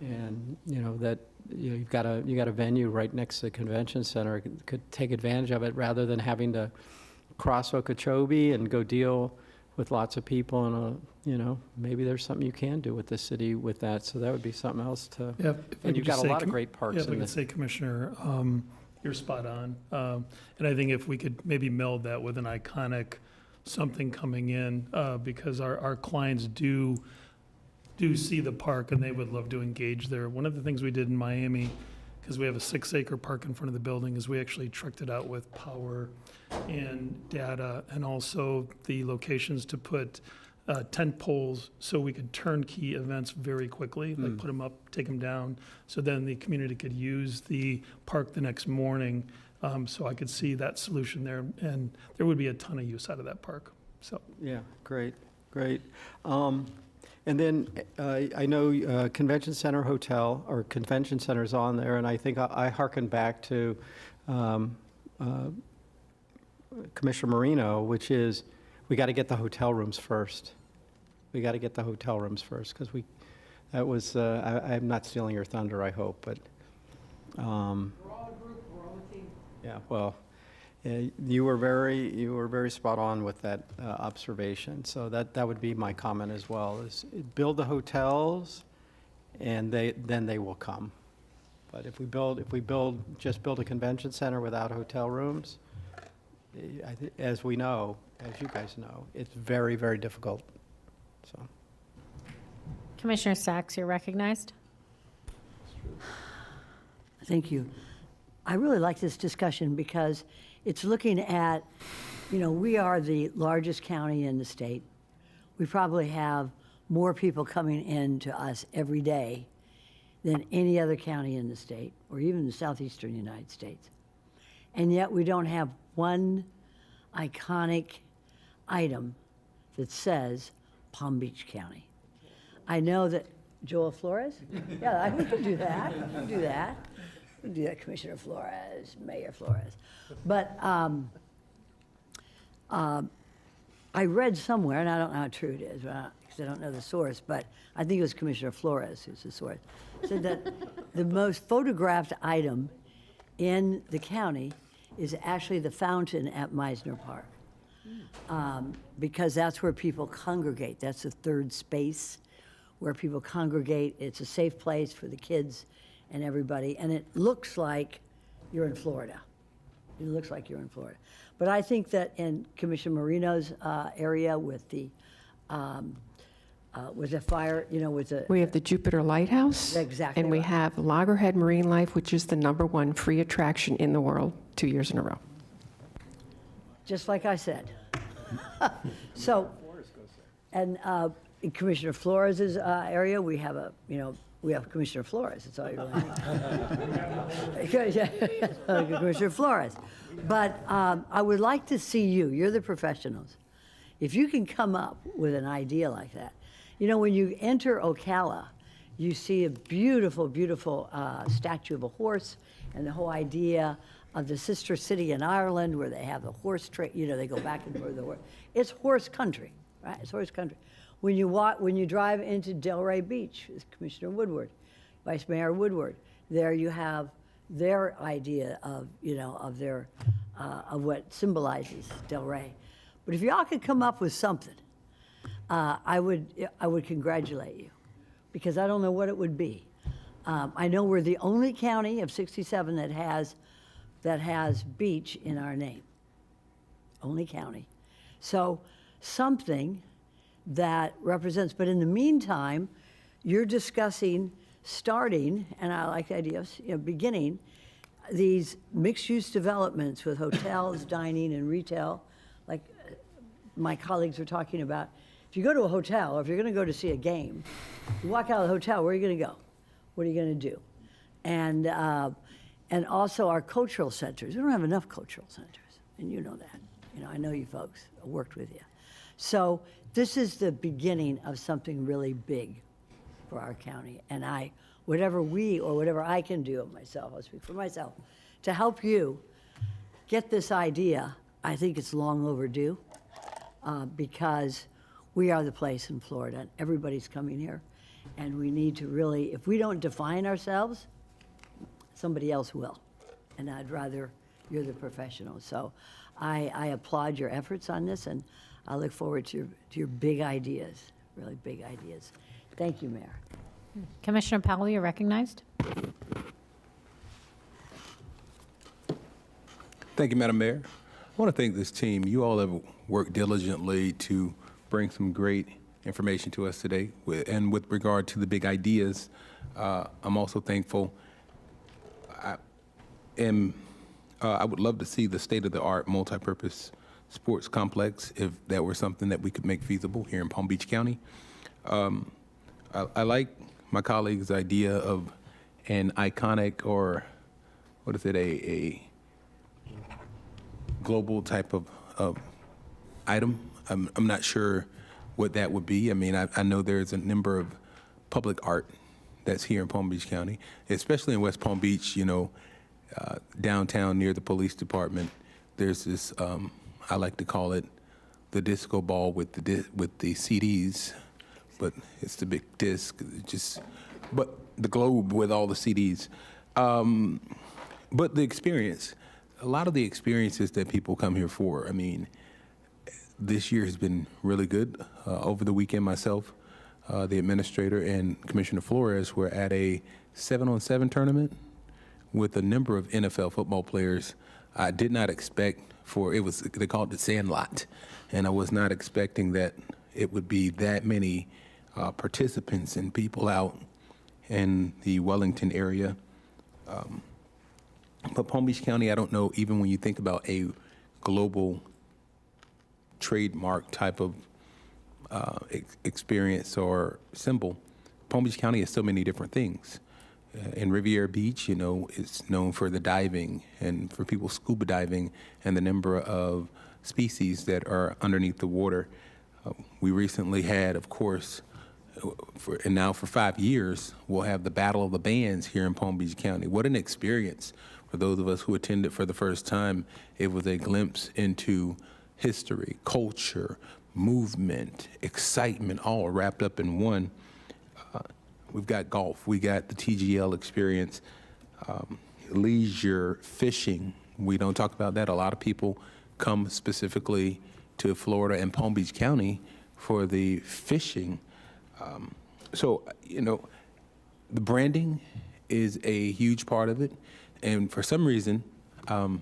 And, you know, that you've got a venue right next to the convention center, could take advantage of it rather than having to cross Okeechobee and go deal with lots of people. And, you know, maybe there's something you can do with the city with that. So that would be something else to, Yeah, and you've got a lot of great parks Yeah, if I in could this. say, Commissioner, you're spot on. And I think if we could maybe meld that with an iconic something coming in, because our clients do see the park and they would love to engage there. One of the things we did in Miami, because we have a 6-acre park in front of the building, is we actually trucked it out with power and data, and also the locations to put tent poles so we could turnkey events very quickly, like put them up, take them down, so then the community could use the park the next morning. So I could see that solution there, and there would be a ton of use out of that park. So Yeah, great. And then I know Convention Center Hotel, or Convention Center's on there, and I think I hearken back to Commissioner Marino, which is, we got to get the hotel rooms first. We got to get the hotel rooms first, because I'm not stealing your thunder, I hope, but. We're all a group, we're all a team. Yeah, well, you were very spot on with that observation. So that would be my comment as well, is build the hotels, and then they will come. But if we build a convention center without hotel rooms, as we know, as you guys know, it's very, very difficult. So. Commissioner Sachs, you're recognized. Thank you. I really like this discussion because it's looking at, you know, we are the largest county in the state. We probably have more people coming in to us every day than any other county in the state, or even the southeastern United States. And yet we don't have one iconic item that says Palm Beach County. I know that Joel Flores? Yeah, we can do that. We can do that. We can do that, Commissioner Flores, Mayor Flores. But I read somewhere, and I don't know how true it is, because I don't know the source, but I think it was Commissioner Flores who's the source, said that the most photographed item in the county is actually the fountain at Meisner Park. Because that's where people congregate. That's the third space where people congregate. It's a safe place for the kids and everybody. And it looks like you're in Florida. It looks like you're in Florida. But I think that in Commissioner Marino's area with the fire, you know, with the... We have the Jupiter Lighthouse. Exactly And we right. have Loggerhead Marine Life, which is the #1 free attraction in the world 2 years in a row. Just like I said. So, and in Commissioner Flores's area, we have Commissioner Flores. That's all you really need. Commissioner Flores. But I would like to see you're the professionals, if you can come up with an idea like that. You know, when you enter Ocala, you see a beautiful, beautiful statue of a horse, and the whole idea of the sister city in Ireland where they have the horse trade, you know, they go back and forth the horse. It's horse country, right? It's horse country. When you drive into Delray Beach, Commissioner Woodward, Vice Mayor Woodward, there you have their idea of, you know, of their, of what symbolizes Delray. But if y'all could come up with something, I would congratulate you, because I don't know what it would be. I know we're the only county of 67 that has beach in our name. Only county. So something that represents, but in the meantime, you're discussing starting, and I like the idea of, beginning, these mixed-use developments with hotels, dining, and retail, like my colleagues were talking about. If you go to a hotel, or if you're going to go to see a game, you walk out of the hotel, where are you going to go? What are you going to do? And also our cultural centers. We don't have enough cultural centers, and you know that. I know you folks. I worked with you. So this is the beginning of something really big for our county. And whatever I can do of myself, I'll speak for myself, to help you get this idea, I think it's long overdue, because we are the place in Florida, and everybody's coming here. And we need to really, if we don't define ourselves, somebody else will. And I'd rather you're the professional. So I applaud your efforts on this, and I look forward to your big ideas, really big ideas. Thank you, Mayor. Commissioner Powell, you're recognized. Thank you, Madam Mayor. I want to thank this team. You all have worked diligently to bring some great information to us today. And with regard to the big ideas, I'm also thankful. I would love to see the state-of-the-art multi-purpose sports complex if that were something that we could make feasible here in Palm Beach County. I like my colleague's idea of an iconic, or what is it, a global type of item. I'm not sure what that would be. I mean, I know there's a number of public art that's here in Palm Beach County, especially in West Palm Beach, downtown near the police department. There's this, I like to call it the disco ball with the CDs, but it's the big disc, but the globe with all the CDs. But the experience, a lot of the experiences that people come here for, I mean, this year has been really good. Over the weekend, myself, the administrator, and Commissioner Flores were at a 7-on-7 tournament with a number of NFL football players. I did not expect they called it Sandlot, and I was not expecting that it would be that many participants and people out in the Wellington area. But Palm Beach County, I don't know, even when you think about a global trademark type of experience or symbol, Palm Beach County has so many different things. In Riviera Beach, it's known for the diving and for people scuba diving and the number of species that are underneath the water. We recently had, of course, and now for 5 years, we'll have the Battle of the Bands here in Palm Beach County. What an experience for those of us who attended for the first time. It was a glimpse into history, culture, movement, excitement, all wrapped up in one. We've got golf, we got the TGL experience, leisure, fishing. We don't talk about that. A lot of people come specifically to Florida and Palm Beach County for the fishing. So, the branding is a huge part of it. And for some reason, Palm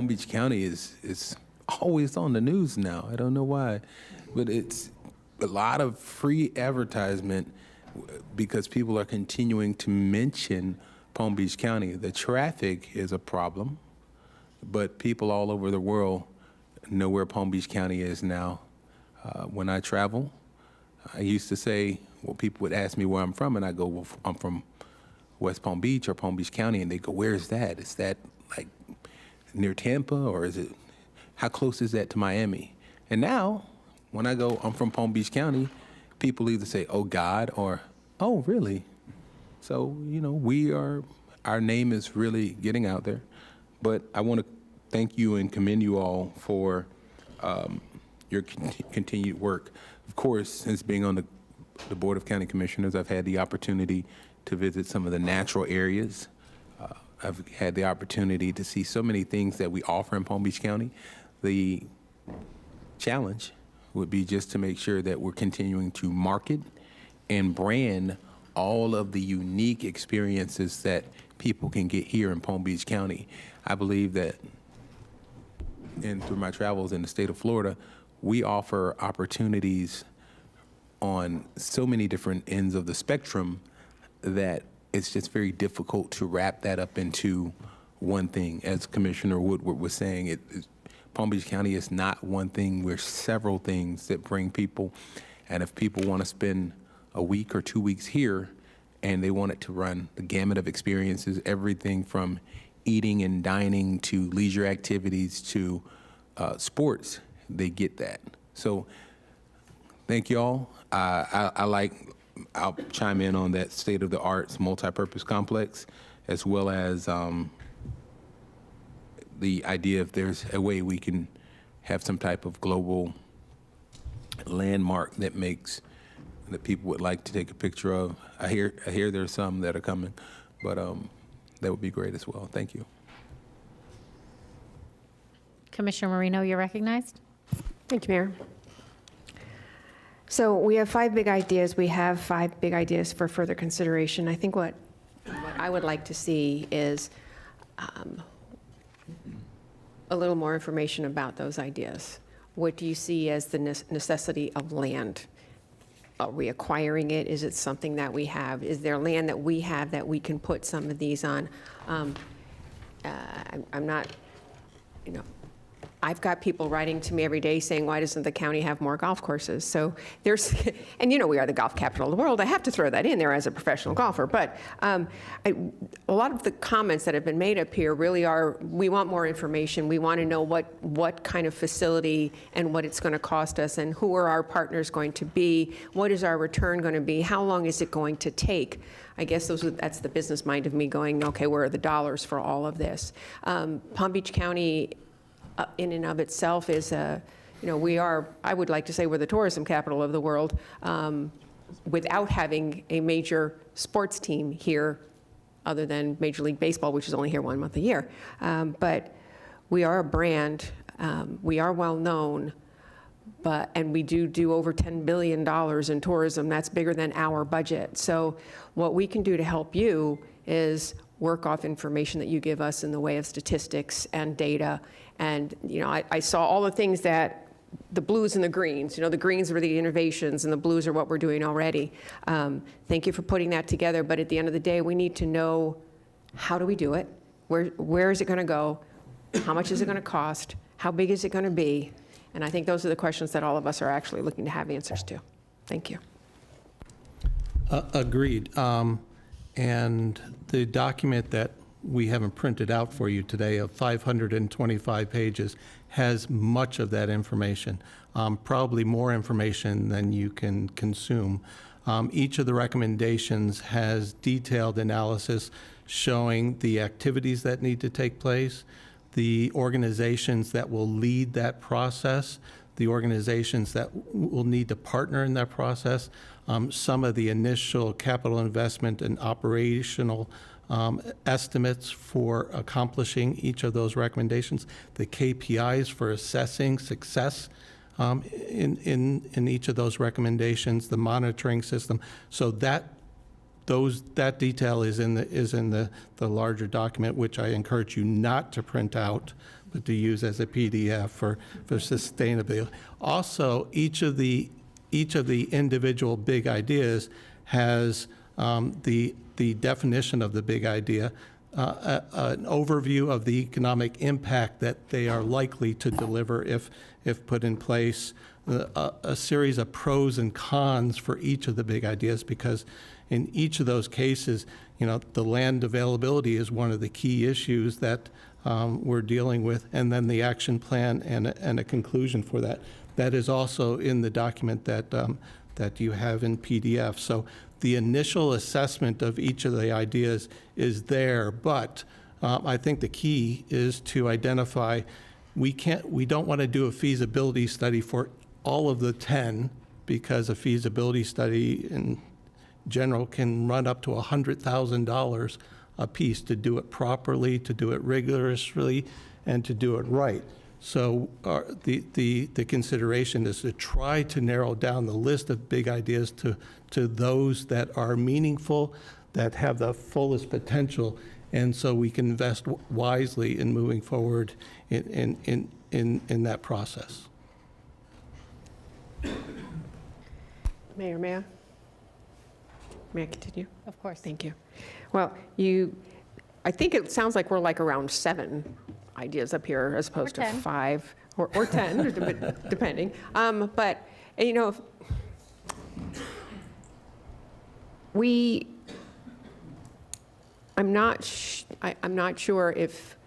Beach County is always on the news now. I don't know why, but it's a lot of free advertisement because people are continuing to mention Palm Beach County. The traffic is a problem, but people all over the world know where Palm Beach County is now. When I travel, I used to say, well, people would ask me where I'm from, and I go, well, I'm from West Palm Beach or Palm Beach County, and they go, where's that? Is that like near Tampa, or how close is that to Miami? And now, when I go, I'm from Palm Beach County, people either say, oh God, or, oh, really? So, our name is really getting out there. But I want to thank you and commend you all for your continued work. Of course, since being on the Board of County Commissioners, I've had the opportunity to visit some of the natural areas. I've had the opportunity to see so many things that we offer in Palm Beach County. The challenge would be just to make sure that we're continuing to market and brand all of the unique experiences that people can get here in Palm Beach County. I believe that, and through my travels in the state of Florida, we offer opportunities on so many different ends of the spectrum that it's just very difficult to wrap that up into one thing. As Commissioner Woodward was saying, Palm Beach County is not one thing. We're several things that bring people. And if people want to spend a week or 2 weeks here and they want it to run the gamut of experiences, everything from eating and dining to leisure activities to sports, they get that. So thank you all. I'll chime in on that state of the arts multipurpose complex, as well as the idea if there's a way we can have some type of global landmark that people would like to take a picture of. I hear there's some that are coming, but that would be great as well. Thank you. Commissioner Marino, you're recognized. Thank you, Mayor. So we have 5 big ideas. We have 5 big ideas for further consideration. I think what I would like to see is a little more information about those ideas. What do you see as the necessity of land? Are we acquiring it? Is it something that we have? Is there land that we have that we can put some of these on? I'm not, I've got people writing to me every day saying, why doesn't the county have more golf courses? So there's, and we are the golf capital of the world. I have to throw that in there as a professional golfer. But a lot of the comments that have been made up here really are, we want more information. We want to know what kind of facility and what it's going to cost us and who are our partners going to be. What is our return going to be? How long is it going to take? I guess that's the business mind of me going, okay, where are the dollars for all of this? Palm Beach County in and of itself is I would like to say we're the tourism capital of the world without having a major sports team here other than Major League Baseball, which is only here 1 month a year. But we are a brand. We are well known, and we do over $10 billion in tourism. That's bigger than our budget. So what we can do to help you is work off information that you give us in the way of statistics and data. And I saw all the things that the blues and the greens, the greens were the innovations and the blues are what we're doing already. Thank you for putting that together. But at the end of the day, we need to know, how do we do it? Where is it going to go? How much is it going to cost? How big is it going to be? And I think those are the questions that all of us are actually looking to have answers to. Thank you. Agreed. And the document that we haven't printed out for you today of 525 pages has much of that information, probably more information than you can consume. Each of the recommendations has detailed analysis showing the activities that need to take place, the organizations that will lead that process, the organizations that will need to partner in that process, some of the initial capital investment and operational estimates for accomplishing each of those recommendations, the KPIs for assessing success in each of those recommendations, the monitoring system. So that detail is in the larger document, which I encourage you not to print out, but to use as a PDF for sustainability. Also, each of the individual big ideas has the definition of the big idea, an overview of the economic impact that they are likely to deliver if put in place, a series of pros and cons for each of the big ideas, because in each of those cases, the land availability is one of the key issues that we're dealing with, and then the action plan and a conclusion for that. That is also in the document that you have in PDF. So the initial assessment of each of the ideas is there, but I think the key is to identify, we don't want to do a feasibility study for all of the 10, because a feasibility study in general can run up to $100,000 a piece to do it properly, to do it rigorously, and to do it right. So the consideration is to try to narrow down the list of big ideas to those that are meaningful, that have the fullest potential, and so we can invest wisely in moving forward in that process. Mayor, may I? May I continue? Of course. Thank you. Well, I think it sounds like we're like around 7 ideas up here as opposed to 10. 5 or 10, depending. But, you know, I'm not sure if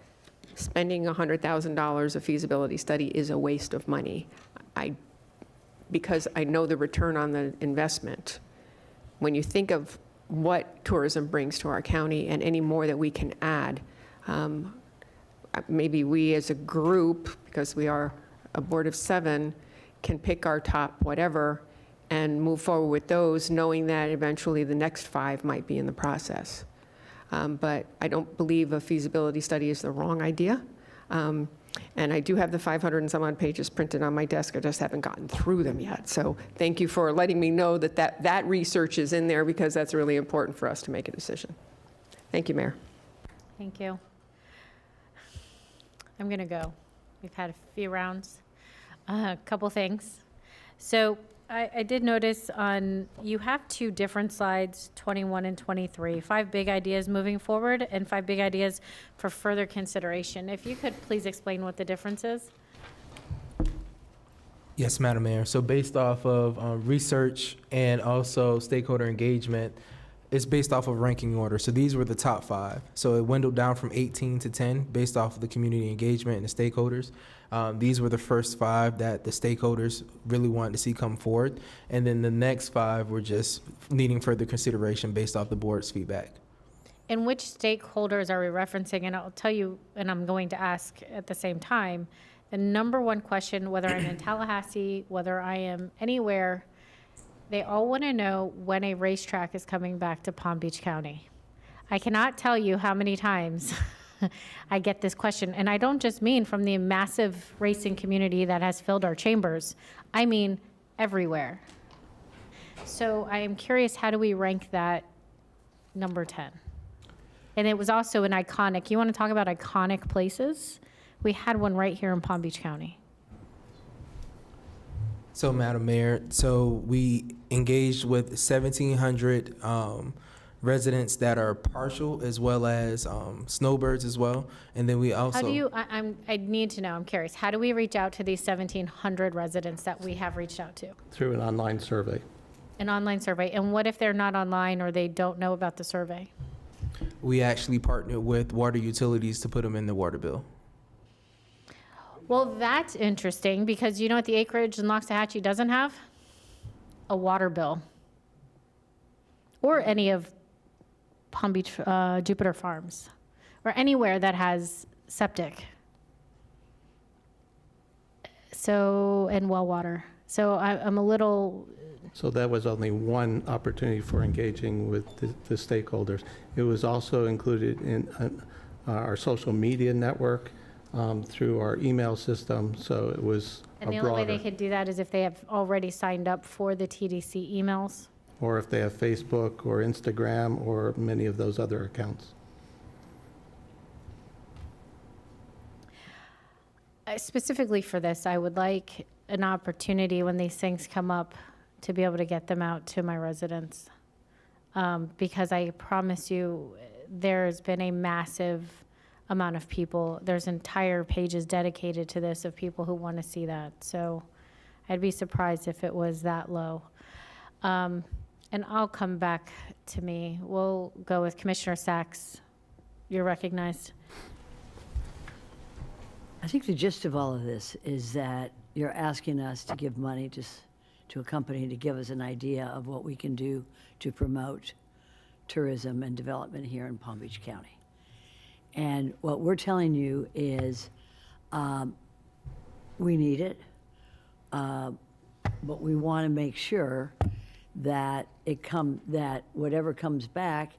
spending $100,000 a feasibility study is a waste of money. Because I know the return on the investment. When you think of what tourism brings to our county and any more that we can add, maybe we as a group, because we are a board of 7, can pick our top whatever and move forward with those, knowing that eventually the next 5 might be in the process. But I don't believe a feasibility study is the wrong idea. And I do have the 500 and some odd pages printed on my desk. I just haven't gotten through them yet. So thank you for letting me know that research is in there, because that's really important for us to make a decision. Thank you, Mayor. Thank you. I'm going to go. We've had a few rounds. A couple things. So I did notice you have 2 different slides, 21 and 23, 5 big ideas moving forward and 5 big ideas for further consideration. If you could please explain what the difference is. Yes, Madam Mayor. So based off of research and also stakeholder engagement, it's based off of ranking order. So these were the top 5. So it dwindled down from 18 to 10 based off of the community engagement and the stakeholders. These were the first 5 that the stakeholders really wanted to see come forward. And then the next 5 were just needing further consideration based off the board's feedback. And which stakeholders are we referencing? And I'll tell you, and I'm going to ask at the same time, the number one question, whether I'm in Tallahassee, whether I am anywhere, they all want to know when a racetrack is coming back to Palm Beach County. I cannot tell you how many times I get this question. And I don't just mean from the massive racing community that has filled our chambers. I mean everywhere. So I am curious, how do we rank that number 10? And it was also an iconic, you want to talk about iconic places? We had one right here in Palm Beach County. So, Madam Mayor, so we engaged with 1,700 residents that are partial, as well as snowbirds as well. And then we also— How do you, I need to know, I'm curious, how do we reach out to these 1,700 residents that we have reached out to? Through an online survey. An online survey. And what if they're not online or they don't know about the survey? We actually partnered with water utilities to put them in the water bill. Well, that's interesting, because you know what the acreage in Loxahatchee doesn't have? A water bill. Or any of Palm Beach, Jupiter Farms, or anywhere that has septic. So, and well water. So I'm a little— So that was only one opportunity for engaging with the stakeholders. It was also included in our social media network, through our email system, so it was And the only way they could do that is if they have already signed up for the TDC emails? Or if they have Facebook or Instagram or many of those other accounts. Specifically for this, I would like an opportunity when these things come up to be able to get them out to my residents. Because I promise you, there's been a massive amount of people. There's entire pages dedicated to this of people who want to see that. So I'd be surprised if it was that low. And I'll come back to me. We'll go with Commissioner Sachs. You're recognized. I think the gist of all of this is that you're asking us to give money to a company to give us an idea of what we can do to promote tourism and development here in Palm Beach County. And what we're telling you is we need it, but we want to make sure that that whatever comes back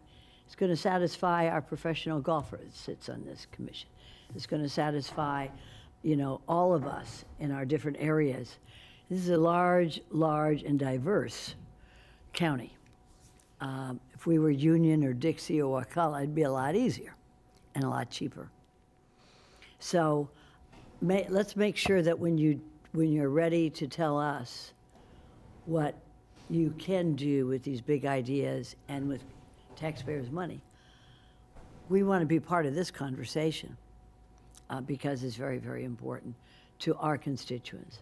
is going to satisfy our professional golfer that sits on this commission. It's going to satisfy all of us in our different areas. This is a large and diverse county. If we were Union or Dixie or Waukalla, it'd be a lot easier and a lot cheaper. So let's make sure that when you're ready to tell us what you can do with these big ideas and with taxpayers' money, we want to be part of this conversation because it's very, very important to our constituents.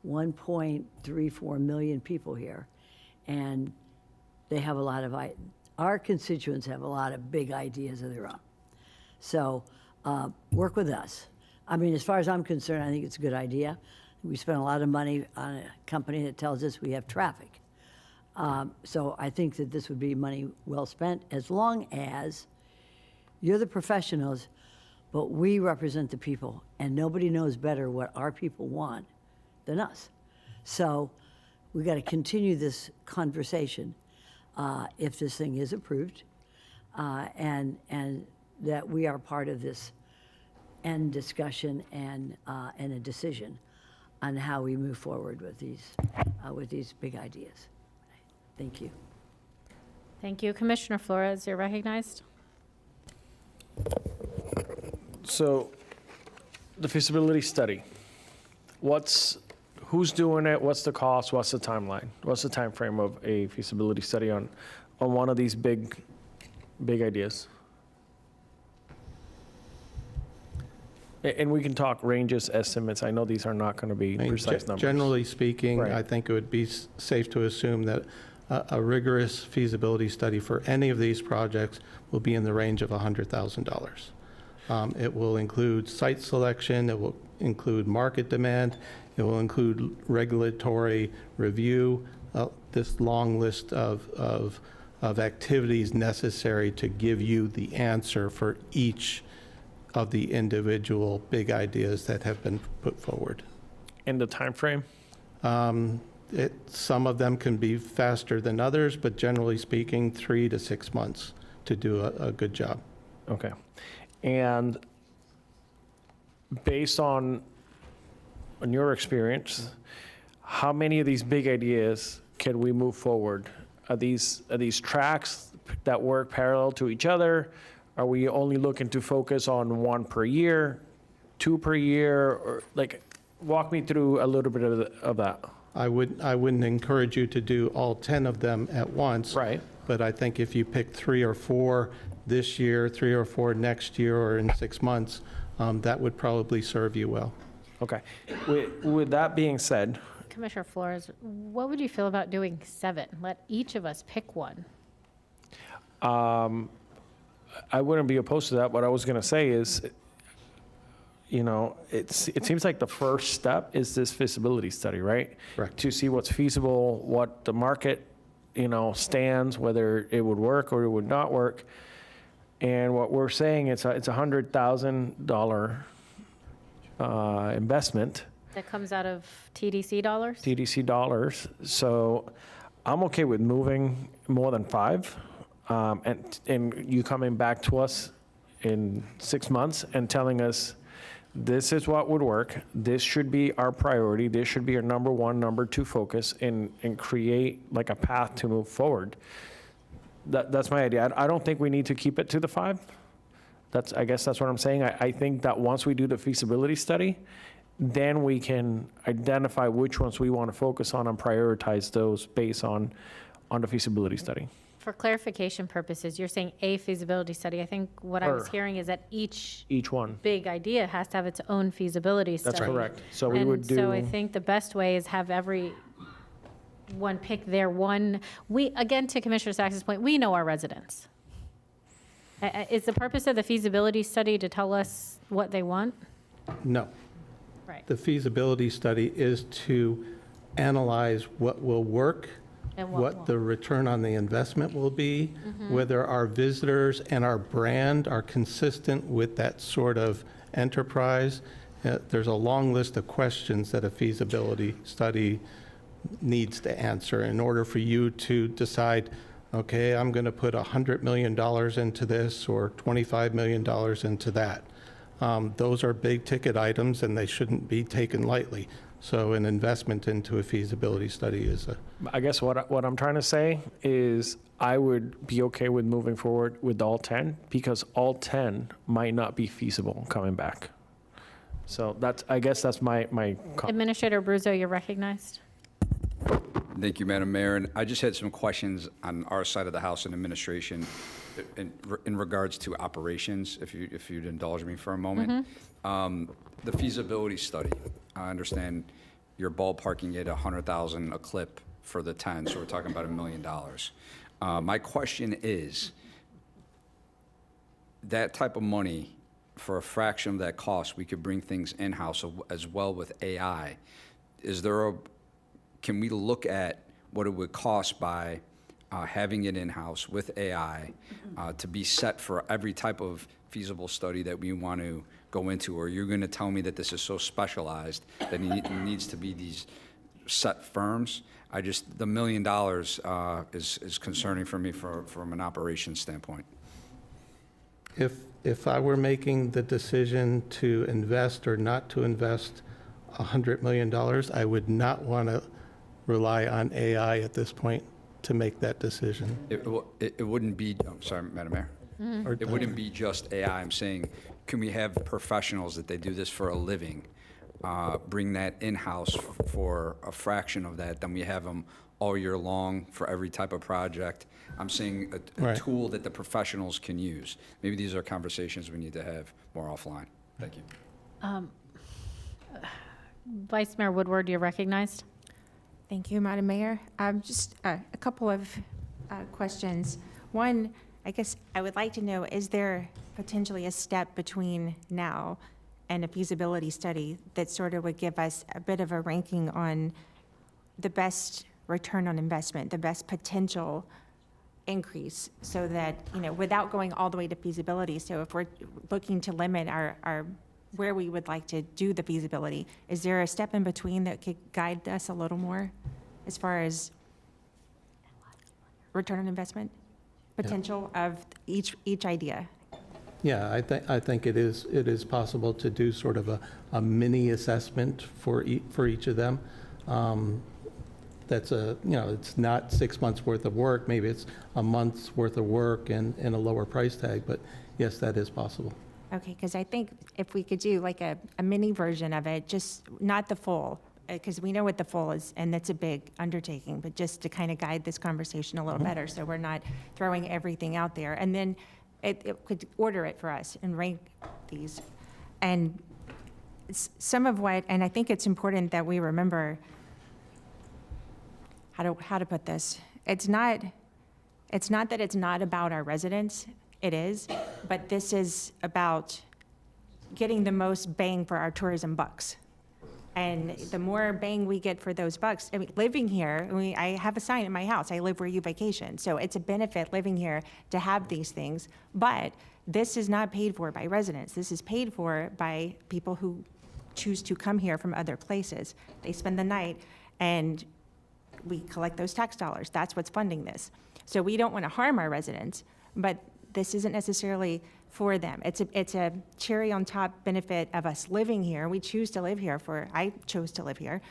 1.34 million people here, and they have a lot of, our constituents have a lot of big ideas of their own. So work with us. I mean, as far as I'm concerned, I think it's a good idea. We spend a lot of money on a company that tells us we have traffic. So I think that this would be money well spent as long as you're the professionals, but we represent the people, and nobody knows better what our people want than us. So we got to continue this conversation if this thing is approved, and that we are part of this end discussion and a decision on how we move forward with these big ideas. Thank you. Thank you. Commissioner Flores, you're recognized. So, the feasibility study, who's doing it, what's the cost, what's the timeline? What's the time frame of a feasibility study on one of these big ideas? And we can talk ranges, estimates. I know these are not going to be precise numbers. Generally speaking, Right. I think it would be safe to assume that a rigorous feasibility study for any of these projects will be in the range of $100,000. It will include site selection, it will include market demand, it will include regulatory review, this long list of activities necessary to give you the answer for each of the individual big ideas that have been put forward. And the time frame? Some of them can be faster than others, but generally speaking, 3 to 6 months to do a good job. Okay. And based on your experience, how many of these big ideas can we move forward? Are these tracks that work parallel to each other? Are we only looking to focus on 1 per year, 2 per year? Or walk me through a little bit of that. I wouldn't encourage you to do all 10 of them at once. Right. But I think if you pick 3 or 4 this year, 3 or 4 next year, or in 6 months, that would probably serve you well. Okay. With that being said, Commissioner Flores, what would you feel about doing 7? Let each of us pick one. I wouldn't be opposed to that. What I was going to say is, it seems like the first step is this feasibility study, right? Correct. To see what's feasible, what the market, stands, whether it would work or it would not work. And what we're saying, it's a $100,000 investment. That comes out of TDC dollars? TDC dollars. So I'm okay with moving more than 5. And you coming back to us in 6 months and telling us, this is what would work, this should be our priority, this should be our number 1, number 2 focus, and create a path to move forward. That's my idea. I don't think we need to keep it to the 5. I guess that's what I'm saying. I think that once we do the feasibility study, then we can identify which ones we want to focus on and prioritize those based on the feasibility study. For clarification purposes, you're saying a feasibility study. I think what I was hearing is that each one big idea has to have its own feasibility study. That's correct. So we And would do. so I think the best way is have everyone pick their one. Again, to Commissioner Sachs's point, we know our residents. Is the purpose of the feasibility study to tell us what they want? No. Right. The feasibility study is to analyze what will work, And what won't. the return on the investment will be, whether our visitors and our brand are consistent with that sort of enterprise. There's a long list of questions that a feasibility study needs to answer in order for you to decide, okay, I'm going to put $100 million into this or $25 million into that. Those are big-ticket items, and they shouldn't be taken lightly. So an investment into a feasibility study is a... I guess what I'm trying to say is I would be okay with moving forward with all 10 because all 10 might not be feasible coming back. So I guess that's my comment. Administrator Abruzzo, you're recognized. Thank you, Madam Mayor. And I just had some questions on our side of the House and administration in regards to operations, if you'd indulge me for a moment. The feasibility study, I understand you're ballparking it 100,000 a clip for the 10, so we're talking about $1 million. My question is, that type of money, for a fraction of that cost, we could bring things in-house as well with AI. Can we look at what it would cost by having it in-house with AI to be set for every type of feasible study that we want to go into? Or you're going to tell me that this is so specialized that it needs to be these set firms? The $1 million is concerning for me from an operations standpoint. If I were making the decision to invest or not to invest $100 million, I would not want to rely on AI at this point to make that decision. It wouldn't be, I'm sorry, Madam Mayor. It wouldn't be just AI. I'm saying, can we have professionals that they do this for a living, bring that in-house for a fraction of that, then we have them all year long for every type of project. I'm saying a tool that the professionals can use. Maybe these are conversations we need to have more offline. Thank you. Vice Mayor Woodward, you're recognized. Thank you, Madam Mayor. Just a couple of questions. One, I guess I would like to know, is there potentially a step between now and a feasibility study that sort of would give us a bit of a ranking on the best return on investment, the best potential increase, so that, without going all the way to feasibility, so if we're looking to limit our where we would like to do the feasibility, is there a step in between that could guide us a little more as far as return on investment potential of each idea? Yeah, I think it is possible to do sort of a mini assessment for each of them. That's it's not 6 months worth of work. Maybe it's a month's worth of work and a lower price tag. But yes, that is possible. Okay, because I think if we could do like a mini version of it, just not the full, because we know what the full is, and that's a big undertaking, but just to kind of guide this conversation a little better, so we're not throwing everything out there. And then it could order it for us and rank these. And some of what, and I think it's important that we remember how to put this. It's not that it's not about our residents. It is, but this is about getting the most bang for our tourism bucks. And the more bang we get for those bucks, I mean, living here, I have a sign in my house, I live where you vacation. So it's a benefit living here to have these things. But this is not paid for by residents. This is paid for by people who choose to come here from other places. They spend the night and we collect those tax dollars. That's what's funding this. So we don't want to harm our residents, but this isn't necessarily for them. It's a cherry on top benefit of us living here. We choose to live here I chose to live here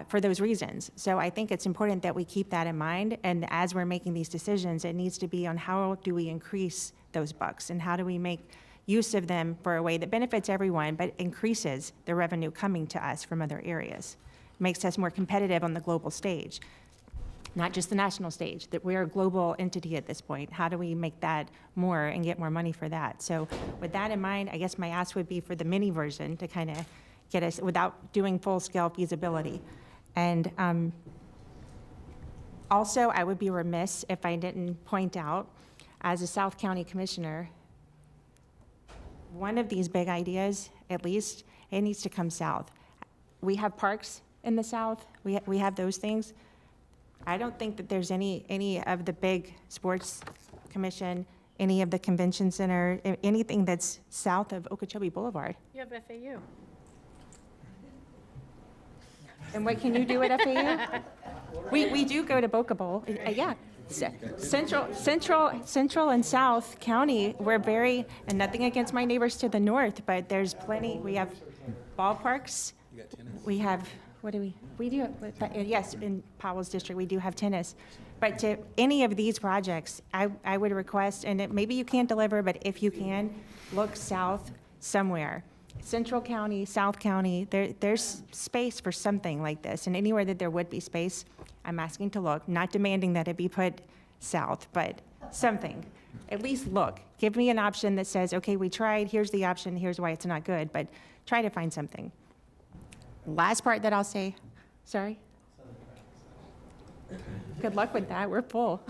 for those reasons. So I think it's important that we keep that in mind. And as we're making these decisions, it needs to be on how do we increase those bucks and how do we make use of them for a way that benefits everyone, but increases the revenue coming to us from other areas. Makes us more competitive on the global stage. Not just the national stage, that we're a global entity at this point. How do we make that more and get more money for that? So with that in mind, I guess my ask would be for the mini version to kind of get us, without doing full-scale feasibility. And also, I would be remiss if I didn't point out, as a South County Commissioner, one of these big ideas, at least, it needs to come south. We have parks in the south. We have those things. I don't think that there's any of the big sports commission, any of the convention center, anything that's south of Okeechobee Boulevard. You have FAU. And what can you do at FAU? We do go to Boca Bowl, yeah. Central and South County, we're very, and nothing against my neighbors to the north, but there's plenty, we have ballparks. We have, we do, yes, in Powell's district, we do have tennis. But to any of these projects, I would request, and maybe you can't deliver, but if you can, look south somewhere. Central County, South County, there's space for something like this. And anywhere that there would be space, I'm asking to look, not demanding that it be put south, but something. At least look. Give me an option that says, okay, we tried, here's the option, here's why it's not good, but try to find something. Last part that I'll say, sorry? Good luck with that, we're full.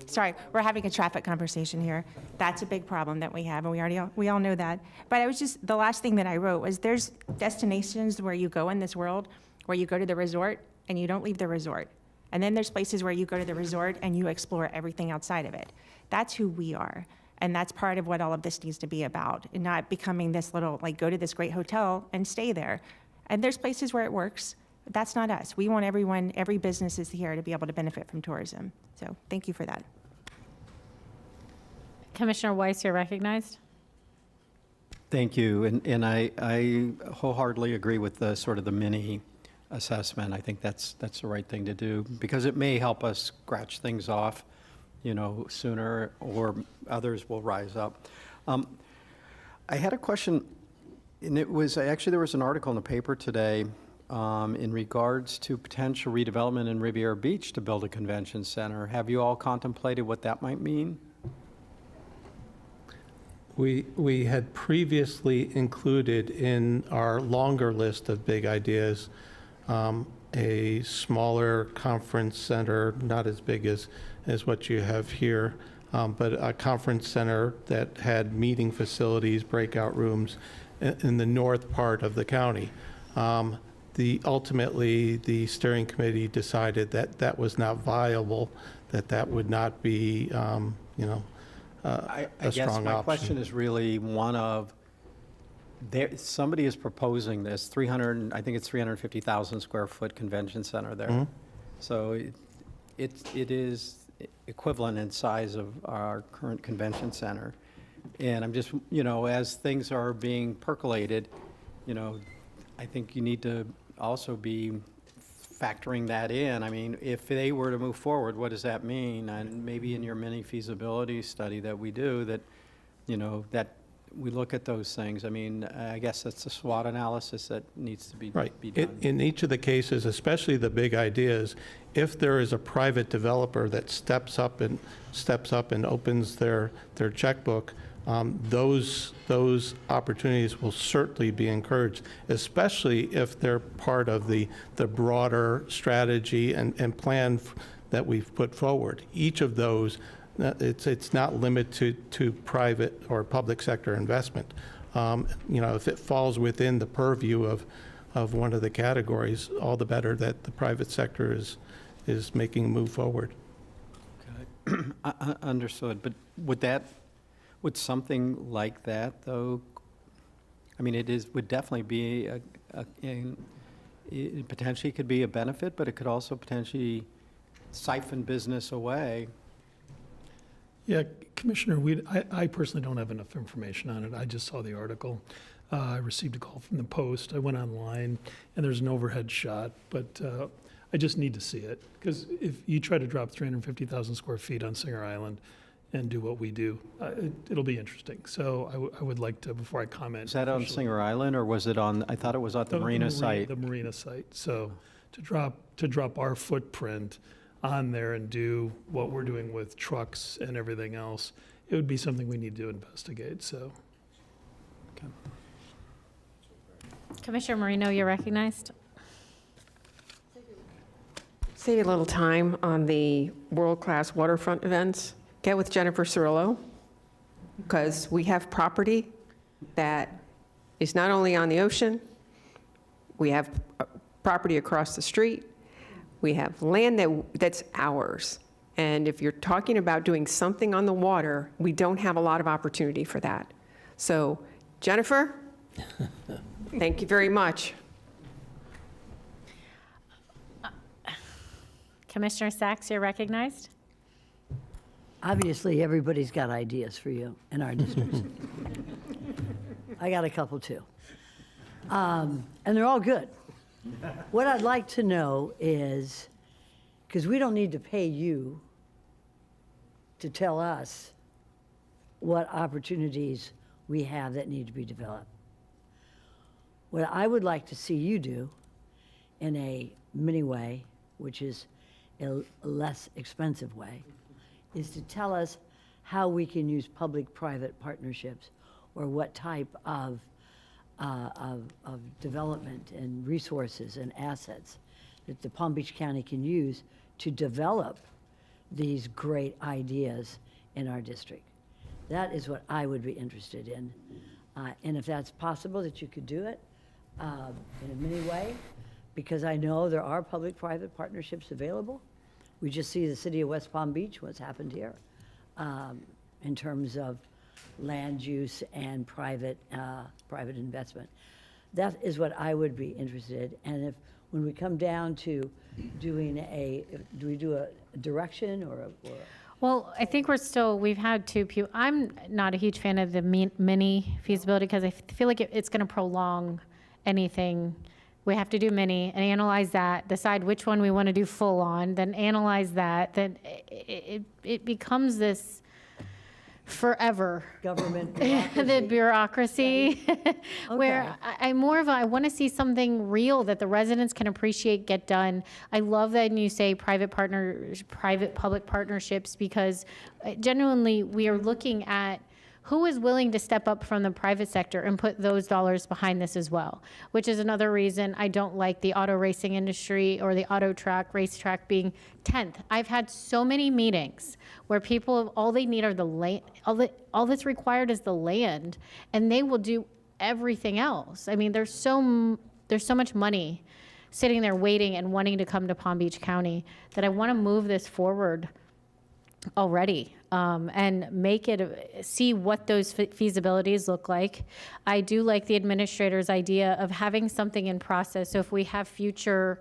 Sorry, we're having a traffic conversation here. That's a big problem that we have, and we all know that. But the last thing that I wrote was there's destinations where you go in this world, where you go to the resort and you don't leave the resort. And then there's places where you go to the resort and you explore everything outside of it. That's who we are. And that's part of what all of this needs to be about, and not becoming this little, like, go to this great hotel and stay there. And there's places where it works. But that's not us. We want everyone, every business is here to be able to benefit from tourism. So thank you for that. Commissioner Weiss, you're recognized. Thank you, and I wholeheartedly agree with the sort of the mini assessment. I think that's the right thing to do, because it may help us scratch things off, sooner, or others will rise up. I had a question, and it was, actually there was an article in the paper today in regards to potential redevelopment in Riviera Beach to build a convention center. Have you all contemplated what that might mean? We had previously included in our longer list of big ideas a smaller conference center, not as big as what you have here, but a conference center that had meeting facilities, breakout rooms in the north part of the county. Ultimately, the steering committee decided that was not viable, that would not be, I a guess strong my option. question is really one of, somebody is proposing this 350,000 square foot convention center there. Mm-hmm. So it is equivalent in size of our current convention center. And I'm just, as things are being percolated, I think you need to also be factoring that in. I mean, if they were to move forward, what does that mean? And maybe in your mini feasibility study that we do, that, that we look at those things. I mean, I guess that's the SWOT analysis that needs to be Right. done. In each of the cases, especially the big ideas, if there is a private developer that steps up and opens their checkbook, those opportunities will certainly be encouraged, especially if they're part of the broader strategy and plan that we've put forward. Each of those, it's not limited to private or public sector investment. If it falls within the purview of one of the categories, all the better that the private sector is making a move forward. Understood, but would something like that, though, I mean, would definitely be it potentially could be a benefit, but it could also potentially siphon business away. Yeah, Commissioner, I personally don't have enough information on it. I just saw the article. I received a call from the Post. I went online, and there's an overhead shot, but I just need to see it. Because if you try to drop 350,000 square feet on Singer Island and do what we do, it'll be interesting. So I would like to, before I comment. Is that on officially- Singer Island, or was it on, I thought it was at the marina site? The marina site. So to drop our footprint on there and do what we're doing with trucks and everything else, it would be something we need to investigate, so. Okay. Commissioner Marino, you're recognized. Save a little time on the world-class waterfront events. Get with Jennifer Cirillo, because we have property that is not only on the ocean, we have property across the street, we have land that's ours. And if you're talking about doing something on the water, we don't have a lot of opportunity for that. So, Jennifer, thank you very much. Commissioner Sachs, you're recognized. Obviously, everybody's got ideas for you in our districts. I got a couple too. And they're all good. What I'd like to know is, because we don't need to pay you to tell us what opportunities we have that need to be developed. What I would like to see you do in a mini way, which is a less expensive way, is to tell us how we can use public-private partnerships or what type of development and resources and assets that the Palm Beach County can use to develop these great ideas in our district. That is what I would be interested in. And if that's possible that you could do it in a mini way, because I know there are public-private partnerships available. We just see the city of West Palm Beach, what's happened here, in terms of land use and private investment. That is what I would be interested in. And if, when we come down to doing do we do a direction or Well, I think we've had I'm not a huge fan of the mini feasibility because I feel like it's going to prolong anything. We have to do mini and analyze that, decide which one we want to do full on, then analyze that, then it becomes this forever government the bureaucracy where I want to see something real that the residents can appreciate, get done. I love that you say private-public partnerships, because genuinely we are looking at who is willing to step up from the private sector and put those dollars behind this as well, which is another reason I don't like the auto racing industry or the auto track, racetrack being 10th. I've had so many meetings where people, all they need are the land, all that's required is the land, and they will do everything else. I mean, there's so much money sitting there waiting and wanting to come to Palm Beach County that I want to move this forward already, and make it, see what those feasibilities look like. I do like the administrator's idea of having something in process. So if we have future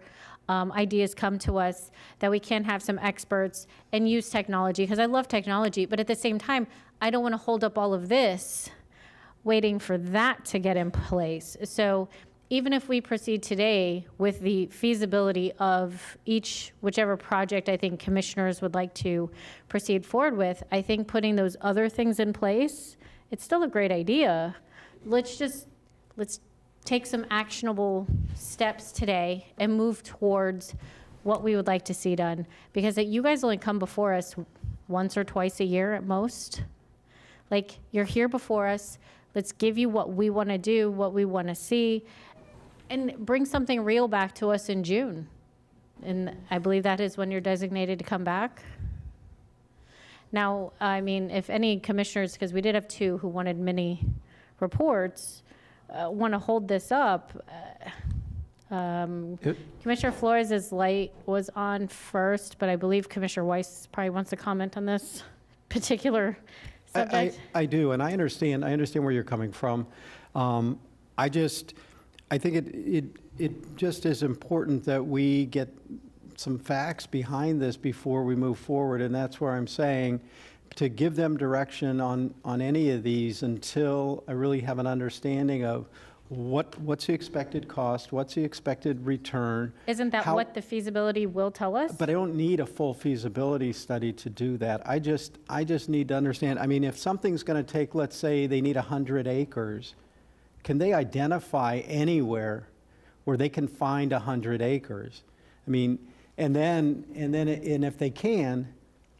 ideas come to us, that we can have some experts and use technology, because I love technology, but at the same time, I don't want to hold up all of this waiting for that to get in place. So even if we proceed today with the feasibility of whichever project I think commissioners would like to proceed forward with, I think putting those other things in place, it's still a great idea. Let's take some actionable steps today and move towards what we would like to see done. Because you guys only come before us once or twice a year at most. Like, you're here before us. Let's give you what we want to do, what we want to see, and bring something real back to us in June. And I believe that is when you're designated to come back. Now, I mean, if any commissioners, because we did have 2 who wanted mini reports, want to hold this up, Commissioner Flores' light was on first, but I believe Commissioner Weiss probably wants to comment on this particular subject. I do, and I understand where you're coming from. I think it just is important that we get some facts behind this before we move forward, and that's where I'm saying to give them direction on any of these until I really have an understanding of what's the expected cost, what's the expected return. Isn't that what the feasibility will tell us? But I don't need a full feasibility study to do that. I just need to understand. I mean, if something's going to take, let's say they need 100 acres, can they identify anywhere where they can find 100 acres? I mean, and if they can,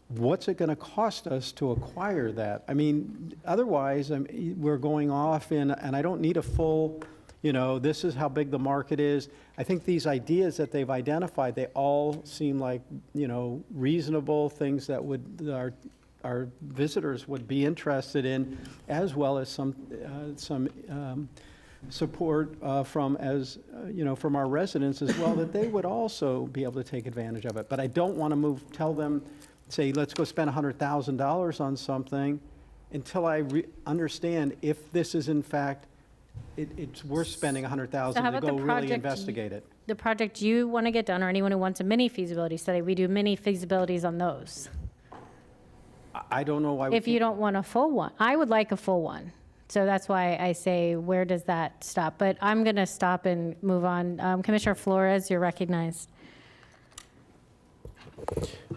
what's it going to cost us to acquire that? I mean, otherwise, we're going off and I don't need a full, this is how big the market is. I think these ideas that they've identified, they all seem like, reasonable things that our visitors would be interested in, as well as some support from our residents as well, that they would also be able to take advantage of it. But I don't want to tell them, say, let's go spend $100,000 on something until I understand if this is in fact It's worth spending So $100,000 how to about go the really project investigate it. The project you want to get done, or anyone who wants a mini feasibility study, we do mini feasibilities on those. I don't know why we If you don't want a full one, I would like a full one. So that's why I say, where does that stop? But I'm going to stop and move on. Commissioner Flores, you're recognized.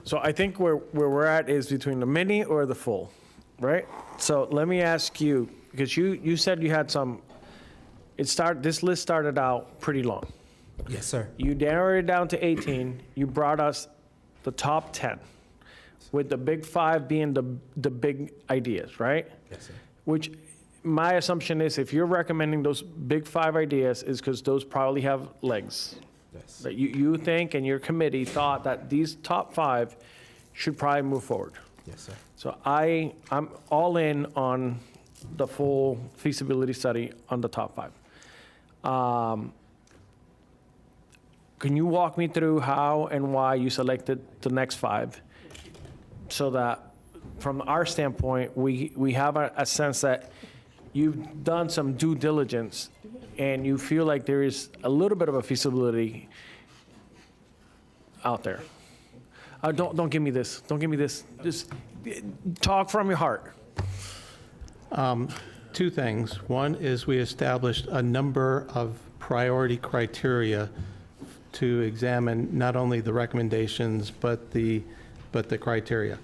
So I think where we're at is between the mini or the full, right? So let me ask you, because you said you had some, this list started out pretty long. Yes, sir. You narrowed it down to 18. You brought us the top 10, with the big 5 being the big ideas, right? Yes, sir. Which my assumption is, if you're recommending those big 5 ideas, is because those probably have legs. Yes. That you think and your committee thought that these top 5 should probably move forward. Yes, sir. So I'm all in on the full feasibility study on the top 5. Can you walk me through how and why you selected the next 5, so that from our standpoint, we have a sense that you've done some due diligence and you feel like there is a little bit of a feasibility out there? Don't give me this. Don't give me this. Just talk from your heart. 2 things. One is we established a number of priority criteria to examine not only the recommendations, but the criteria.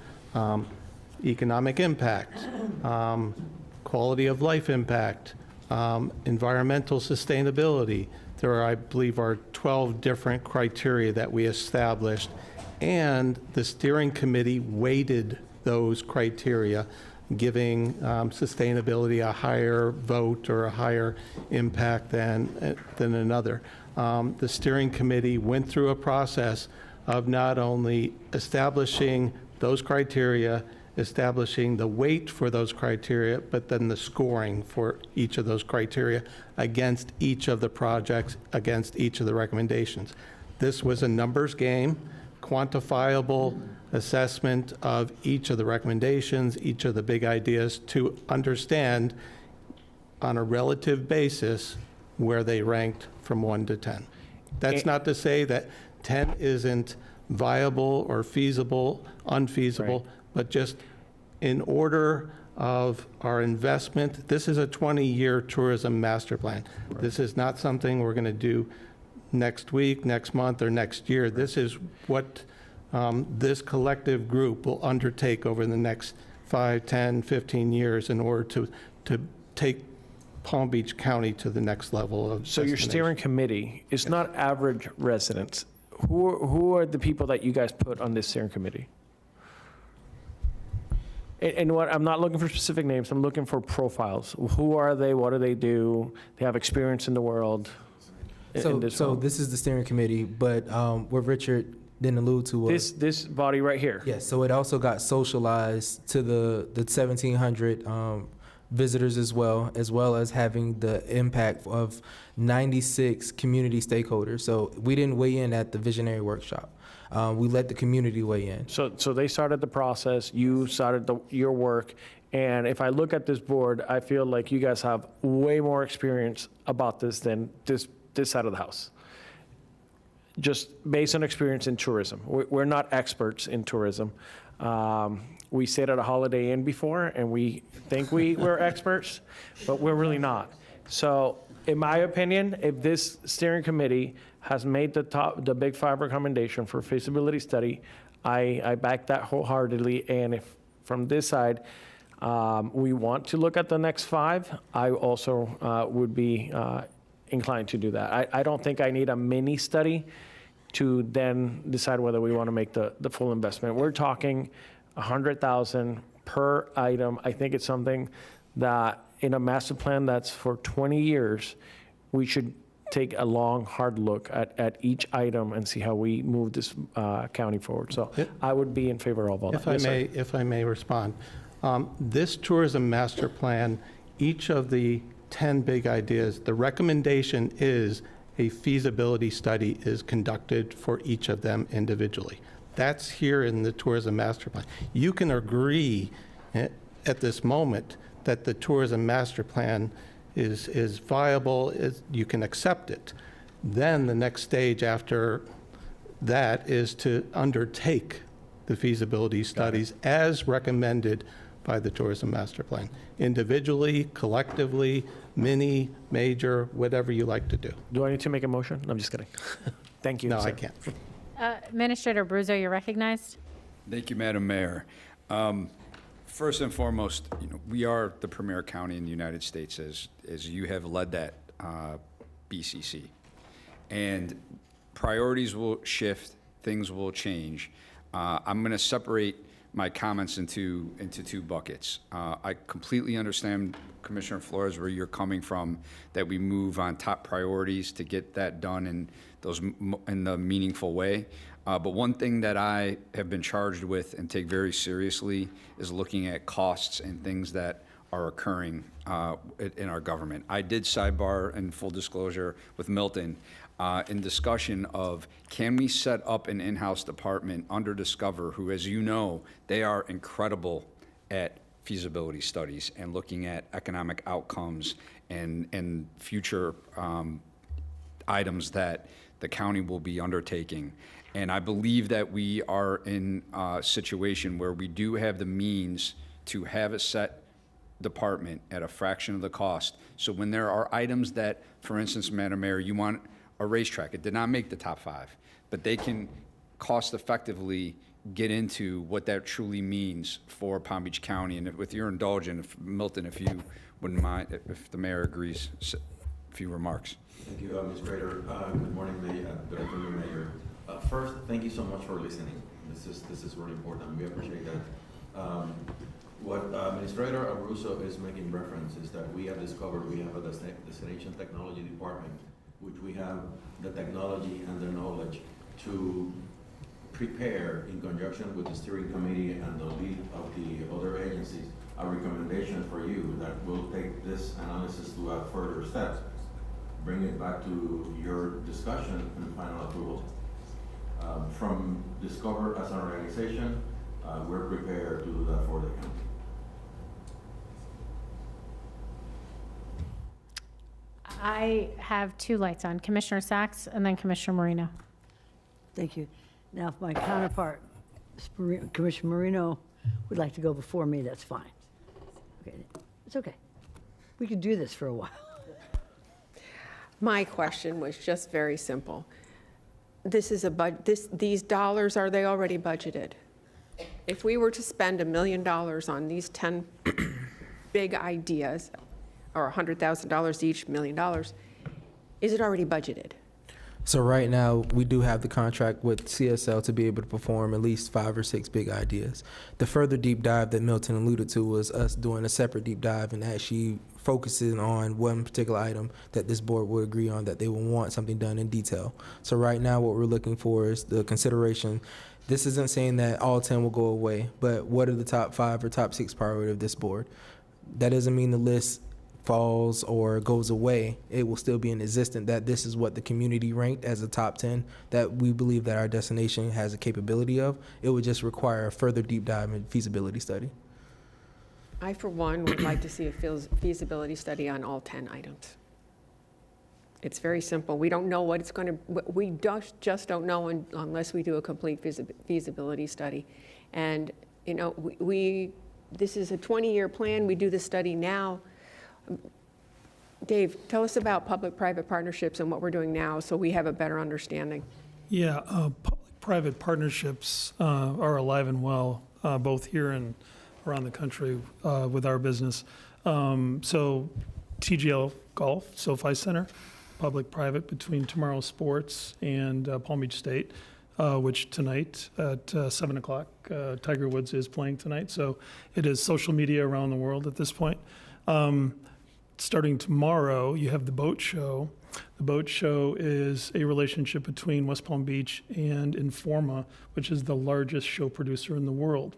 Economic impact, quality of life impact, environmental sustainability. There are, I believe, 12 different criteria that we established, and the steering committee weighted those criteria, giving sustainability a higher vote or a higher impact than another. The steering committee went through a process of not only establishing those criteria, establishing the weight for those criteria, but then the scoring for each of those criteria against each of the projects, against each of the recommendations. This was a numbers game, quantifiable assessment of each of the recommendations, each of the big ideas, to understand on a relative basis where they ranked from 1 to 10. That's not to say that 10 isn't viable or feasible, unfeasible, but just in order of our investment. This is a 20-year tourism master plan. This is not something we're going to do next week, next month, or next year. This is what this collective group will undertake over the next 5, 10, 15 years in order to take Palm Beach County to the next level of So your steering committee is not average residents. Who are the people that you guys put on this steering committee? And what, I'm not looking for specific names, I'm looking for profiles. Who are they? What do? They have experience in the world. So this is the steering committee, but what Richard didn't allude to was This body right here. yes. So it also got socialized to the 1,700 visitors as well as having the impact of 96 community stakeholders. So we didn't weigh in at the visionary workshop. We let the community weigh in. So they started the process, you started your work, and if I look at this board, I feel like you guys have way more experience about this than this side of the house. Just based on experience in tourism. We're not experts in tourism. We stayed at a Holiday Inn before, and we think we were experts, but we're really not. So in my opinion, if this steering committee has made the big 5 recommendation for feasibility study, I back that wholeheartedly. And if from this side, we want to look at the next 5, I also would be inclined to do that. I don't think I need a mini study to then decide whether we want to make the full investment. We're talking $100,000 per item. I think it's something that in a master plan that's for 20 years, we should take a long, hard look at each item and see how we move this county forward. So I would be in favor of all that. If I may respond. This tourism master plan, each of the 10 big ideas, the recommendation is a feasibility study is conducted for each of them individually. That's here in the tourism master plan. You can agree at this moment that the tourism master plan is viable, you can accept it. Then the next stage after that is to undertake the feasibility studies as recommended by the Tourism Master Plan, individually, collectively, mini, major, whatever you like to do. Do I need to make a motion? I'm just kidding. Thank you. No, sir. I can't. Administrator Abruzzo, you're recognized. Thank you, Madam Mayor. First and foremost, we are the premier county in the United States, as you have led that BCC. And priorities will shift, things will change. I'm going to separate my comments into two buckets. I completely understand, Commissioner Flores, where you're coming from, that we move on top priorities to get that done in the meaningful way. But one thing that I have been charged with and take very seriously is looking at costs and things that are occurring in our government. I did sidebar, in full disclosure, with Milton in discussion of, can we set up an in-house department under Discover, who, as you know, they are incredible at feasibility studies and looking at economic outcomes and future items that the county will be undertaking. And I believe that we are in a situation where we do have the means to have a set department at a fraction of the cost. So when there are items that, for instance, Madam Mayor, you want a racetrack, it did not make the top 5, but they can cost effectively get into what that truly means for Palm Beach County. And with your indulgence, Milton, if you wouldn't mind, if the mayor agrees, a few remarks. Thank you, Administrator. Good morning, good afternoon, Mayor. First, thank you so much for listening. This is really important. We appreciate that. What Administrator Abruzzo is making reference is that we have discovered we have a destination technology department, which we have the technology and the knowledge to prepare, in conjunction with the steering committee and the lead of the other agencies, a recommendation for you that will take this analysis to a further steps, bring it back to your discussion and final approval. From Discover as an organization, we're prepared to do that for the county. I have 2 lights on, Commissioner Sacks and then Commissioner Marino. Thank you. Now, if my counterpart, Commissioner Marino, would like to go before me, that's fine. Okay, it's okay. We could do this for a while. My question was just very simple. This is these dollars, are they already budgeted? If we were to spend $1 million on these 10 big ideas, or $100,000 each, $1 million, is it already budgeted? So right now, we do have the contract with CSL to be able to perform at least 5 or 6 big ideas. The further deep dive that Milton alluded to was us doing a separate deep dive and actually focusing on one particular item that this board would agree on, that they will want something done in detail. So right now, what we're looking for is the consideration. This isn't saying that all 10 will go away, but what are the top 5 or top 6 priority of this board? That doesn't mean the list falls or goes away. It will still be in existence, that this is what the community ranked as a top 10 that we believe that our destination has a capability of. It would just require a further deep dive in feasibility study. I, for one, would like to see a feasibility study on all 10 items. It's very simple. We don't know what it's going to, we just don't know unless we do a complete feasibility study. And, you know, this is a 20-year plan. We do the study now. Dave, tell us about public-private partnerships and what we're doing now so we have a better understanding. Yeah, public-private partnerships are alive and well, both here and around the country with our business. So TGL Golf, SoFi Center, public-private between Tomorrow Sports and Palm Beach State, which tonight at 7 o'clock, Tiger Woods is playing tonight. So it is social media around the world at this point. Starting tomorrow, you have the boat show. The boat show is a relationship between West Palm Beach and Informa, which is the largest show producer in the world.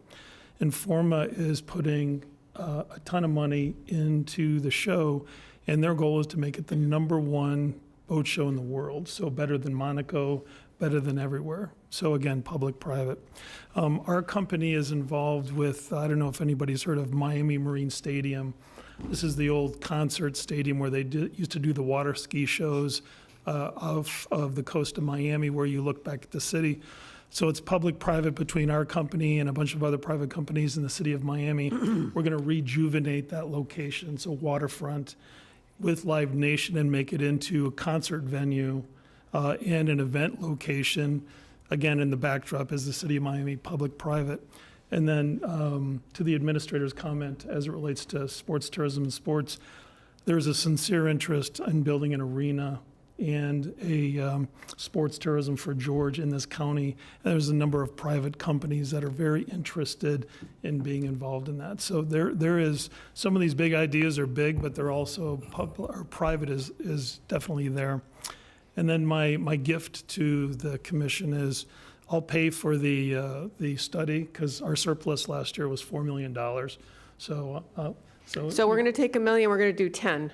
Informa is putting a ton of money into the show, and their goal is to make it the #1 boat show in the world. So better than Monaco, better than everywhere. So again, public-private. Our company is involved with, I don't know if anybody's heard of Miami Marine Stadium. This is the old concert stadium where they used to do the water ski shows of the coast of Miami, where you look back at the city. So it's public-private between our company and a bunch of other private companies in the city of Miami. We're going to rejuvenate that location, so waterfront, with Live Nation, and make it into a concert venue and an event location. Again, in the backdrop is the city of Miami, public-private. And then to the administrator's comment, as it relates to sports tourism and sports, there's a sincere interest in building an arena and a sports tourism for George in this county. And there's a number of private companies that are very interested in being involved in that. So there is, some of these big ideas are big, but they're also, private is definitely there. And then my gift to the commission is, I'll pay for the study, because our surplus last year was $4 million. So we're going to take $1 million, we're going to do 10,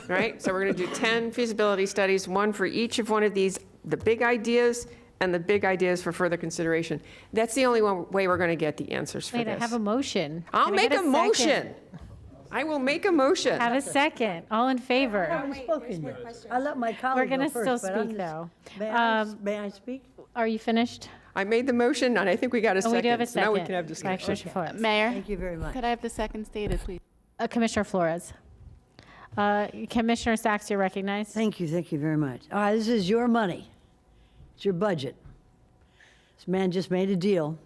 right? So we're going to do 10 feasibility studies, one for each of one of these, the big ideas and the big ideas for further consideration. That's the only way we're going to get the answers for Wait, this. I have a motion. I'll Can I make get a motion. second? I will make a motion. Have a second. All in I favor? haven't spoken yet. I let my We're colleague going go to first, still but I'm speak, just- though. May I speak? Are you finished? I made the motion, and I think we got a Oh, second. we do have a So now we second. can have By discussion. Commissioner Flores. Mayor, Thank you very much. could I have the second stated, please? Commissioner Flores. Commissioner Sacks, you're recognized. Thank you very much. All right, this is your money. It's your budget. This man just made a deal.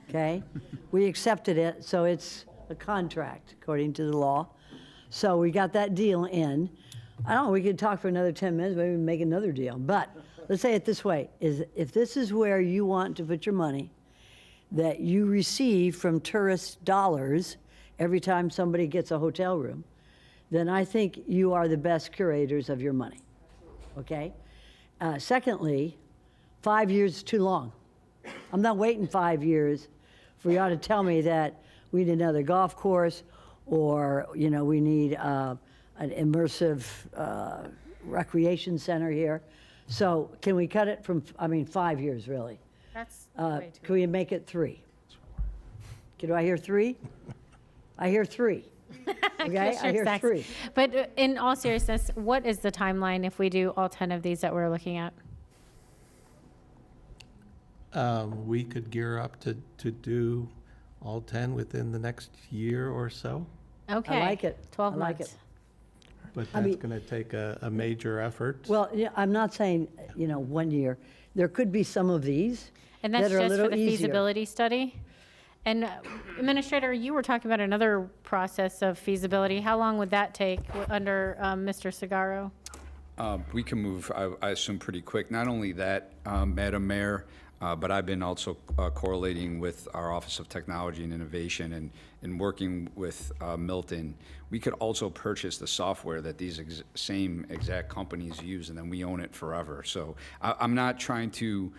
Okay? We accepted it, so it's a contract according to the law. So we got that deal in. I don't know, we could talk for another 10 minutes, maybe make another deal. But let's say it this way, is if this is where you want to put your money, that you receive from tourist dollars every time somebody gets a hotel room, then I think you are the best curators of your money, okay? Secondly, 5 years is too long. I'm not waiting 5 years for y'all to tell me that we need another golf course, or, you know, we need an immersive recreation center here. So can we cut it from, 5 years, really? That's Can we make it 3? Do I hear 3? I hear 3. Okay, I hear 3. But in all seriousness, what is the timeline if we do all 10 of these that we're looking at? We could gear up to do all 10 within the next year or so, Okay. I like it. 12 I like months. it. but I mean- that's going to take a major effort. Well, yeah, I'm not saying, 1 year. There could be some of these And that's that are a just for little the easier. feasibility study? And Administrator, you were talking about another process of feasibility. How long would that take under Mr. Sagaro? We can move, I assume, pretty quick. Not only that, Madam Mayor, but I've been also correlating with our Office of Technology and Innovation and working with Milton. We could also purchase the software that these same exact companies use, and then we own it forever. So I'm not trying to,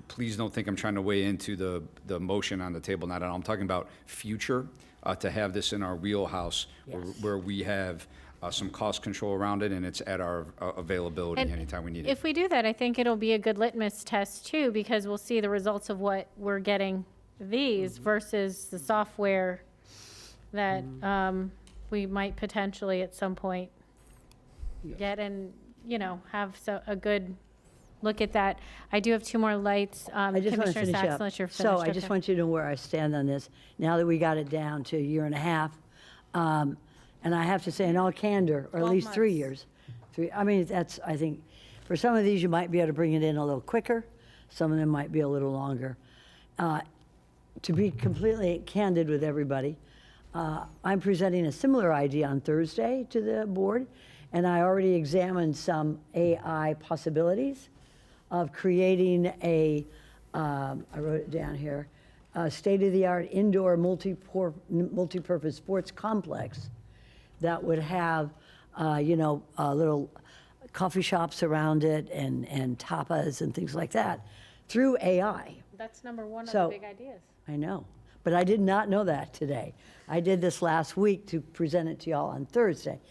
please don't think I'm trying to weigh into the motion on the table. Not at all. I'm talking about future, to have this in our wheelhouse where we have some cost control around it, and it's at our availability And anytime we need it. If we do that, I think it'll be a good litmus test too, because we'll see the results of what we're getting these versus the software that we might potentially at some point get and, have a good look at that. I do have 2 more lights. I just want to Commissioner finish Sacks, up. unless you're finished. So I just okay. want you to know where I stand on this, now that we got it down to a year and a half. And I have to say, in all candor, or at 12 least 3 months. years. I think, for some of these, you might be able to bring it in a little quicker. Some of them might be a little longer. To be completely candid with everybody, I'm presenting a similar idea on Thursday to the board, and I already examined some AI possibilities of creating I wrote it down here, a state-of-the-art indoor multi-purpose sports complex that would have, little coffee shops around it and tapas and things like that through AI. That's number one of So- the big ideas. I know, but I did not know that today. I did this last week to present it to y'all on Thursday.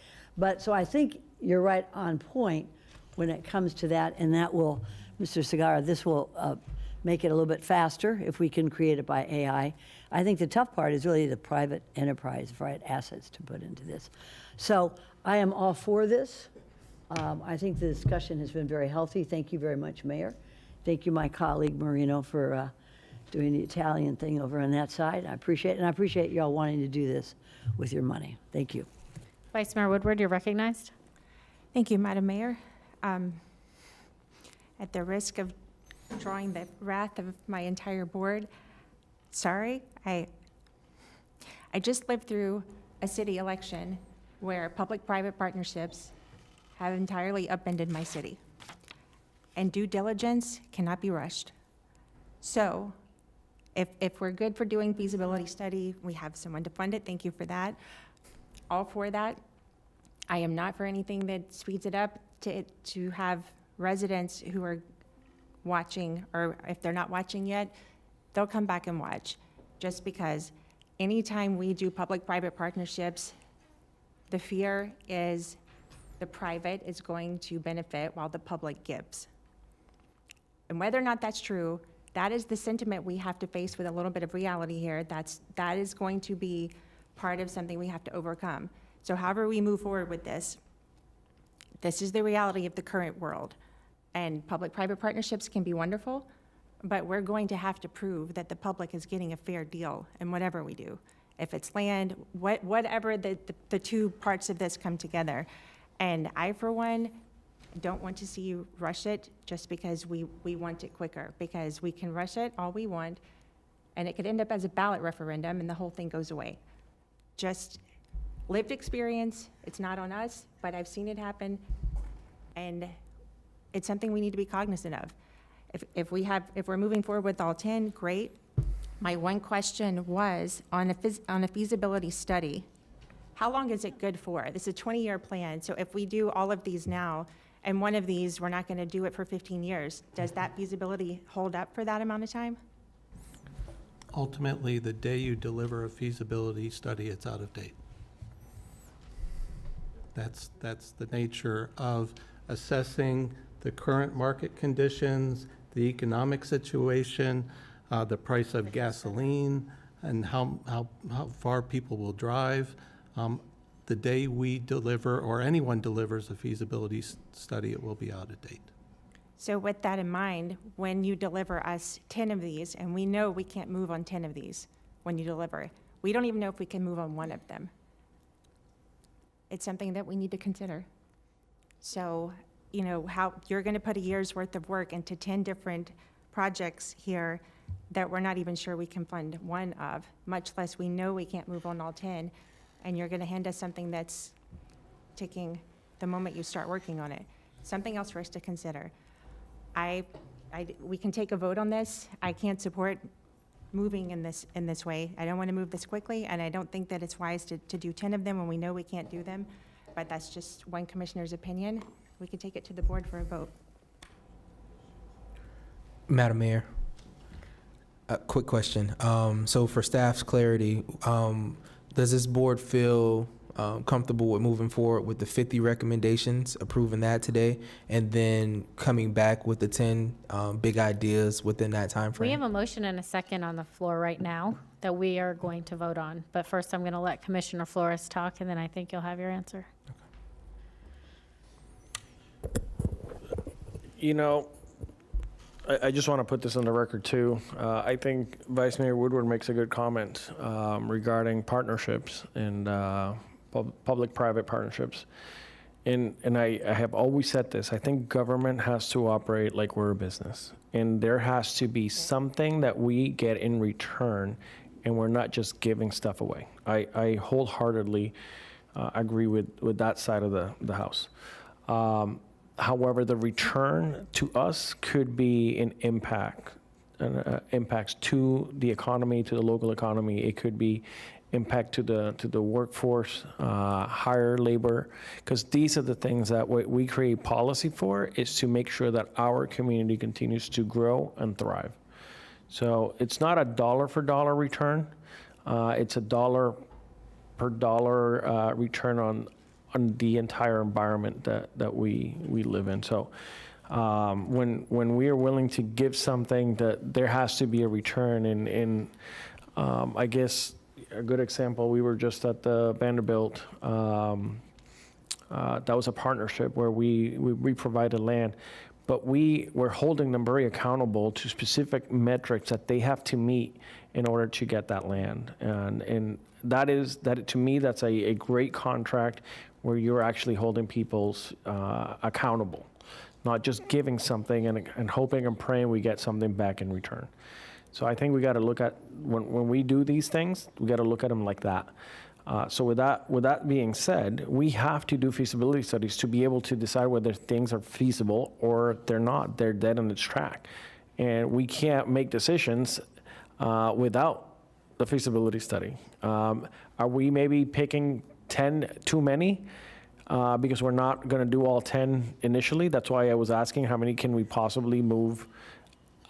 So I think you're right on point when it comes to that, and that will, Mr. Segarra, this will make it a little bit faster if we can create it by AI. I think the tough part is really the private enterprise, right, assets to put into this. So I am all for this. I think the discussion has been very healthy. Thank you very much, Mayor. Thank you, my colleague Marino, for doing the Italian thing over on that side. I appreciate it, and I appreciate you all wanting to do this with your money. Thank you. Vice Mayor Woodward, you're recognized. Thank you, Madam Mayor. At the risk of drawing the wrath of my entire board, sorry, I just lived through a city election where public-private partnerships have entirely upended my city. And due diligence cannot be rushed. So if we're good for doing feasibility study, we have someone to fund it, thank you for that. All for that. I am not for anything that speeds it up to have residents who are watching, or if they're not watching yet, they'll come back and watch. Just because anytime we do public-private partnerships, the fear is the private is going to benefit while the public gives. And whether or not that's true, that is the sentiment we have to face with a little bit of reality here. That is going to be part of something we have to overcome. So however we move forward with this is the reality of the current world. And public-private partnerships can be wonderful, but we're going to have to prove that the public is getting a fair deal in whatever we do. If it's land, whatever the two parts of this come together. And I, for one, don't want to see you rush it just because we want it quicker, because we can rush it all we want, and it could end up as a ballot referendum and the whole thing goes away. Just lived experience, it's not on us, but I've seen it happen, and it's something we need to be cognizant of. If we're moving forward with all 10, great. My one question was on a feasibility study, how long is it good for? This is a 20-year plan, so if we do all of these now, and one of these, we're not gonna do it for 15 years, does that feasibility hold up for that amount of time? Ultimately, the day you deliver a feasibility study, it's out of date. That's the nature of assessing the current market conditions, the economic situation, the price of gasoline, and how far people will drive. The day we deliver, or anyone delivers a feasibility study, it will be out of date. So with that in mind, when you deliver us 10 of these, and we know we can't move on 10 of these when you deliver, we don't even know if we can move on one of them. It's something that we need to consider. So, you know, how you're gonna put a year's worth of work into 10 different projects here that we're not even sure we can fund one of, much less we know we can't move on all 10, and you're gonna hand us something that's ticking the moment you start working on it. Something else for us to consider. We can take a vote on this. I can't support moving in this way. I don't want to move this quickly, and I don't think that it's wise to do 10 of them when we know we can't do them. But that's just one commissioner's opinion. We can take it to the board for a vote. Madam Mayor, a quick question. So for staff's clarity, does this board feel comfortable with moving forward with the 50 recommendations, approving that today, and then coming back with the 10 big ideas within that time We frame? have a motion and a second on the floor right now that we are going to vote on. But first, I'm going to let Commissioner Flores talk, and then I think you'll have your answer. You know, I just want to put this on the record too. I think Vice Mayor Woodward makes a good comment regarding partnerships and public-private partnerships. And I have always said this, I think government has to operate like we're a business. And there has to be something that we get in return, and we're not just giving stuff away. I wholeheartedly agree with that side of the house. However, the return to us could be an impacts to the economy, to the local economy. It could be impact to the workforce, higher labor, because these are the things that we create policy for, is to make sure that our community continues to grow and thrive. So it's not a dollar for dollar return. It's a dollar per dollar return on the entire environment that we live in. So When we are willing to give something, that there has to be a return. And I guess a good example, we were just at the Vanderbilt. That was a partnership where we provided land, but we were holding them very accountable to specific metrics that they have to meet in order to get that land. And that to me, that's a great contract where you're actually holding people's accountable, not just giving something and hoping and praying we get something back in return. So I think we got to look at, when we do these things, we got to look at them like that. So with that being said, we have to do feasibility studies to be able to decide whether things are feasible or they're not. They're dead in its track. And we can't make decisions without the feasibility study. Are we maybe picking 10 too many? Because we're not going to do all 10 initially. That's why I was asking how many can we possibly move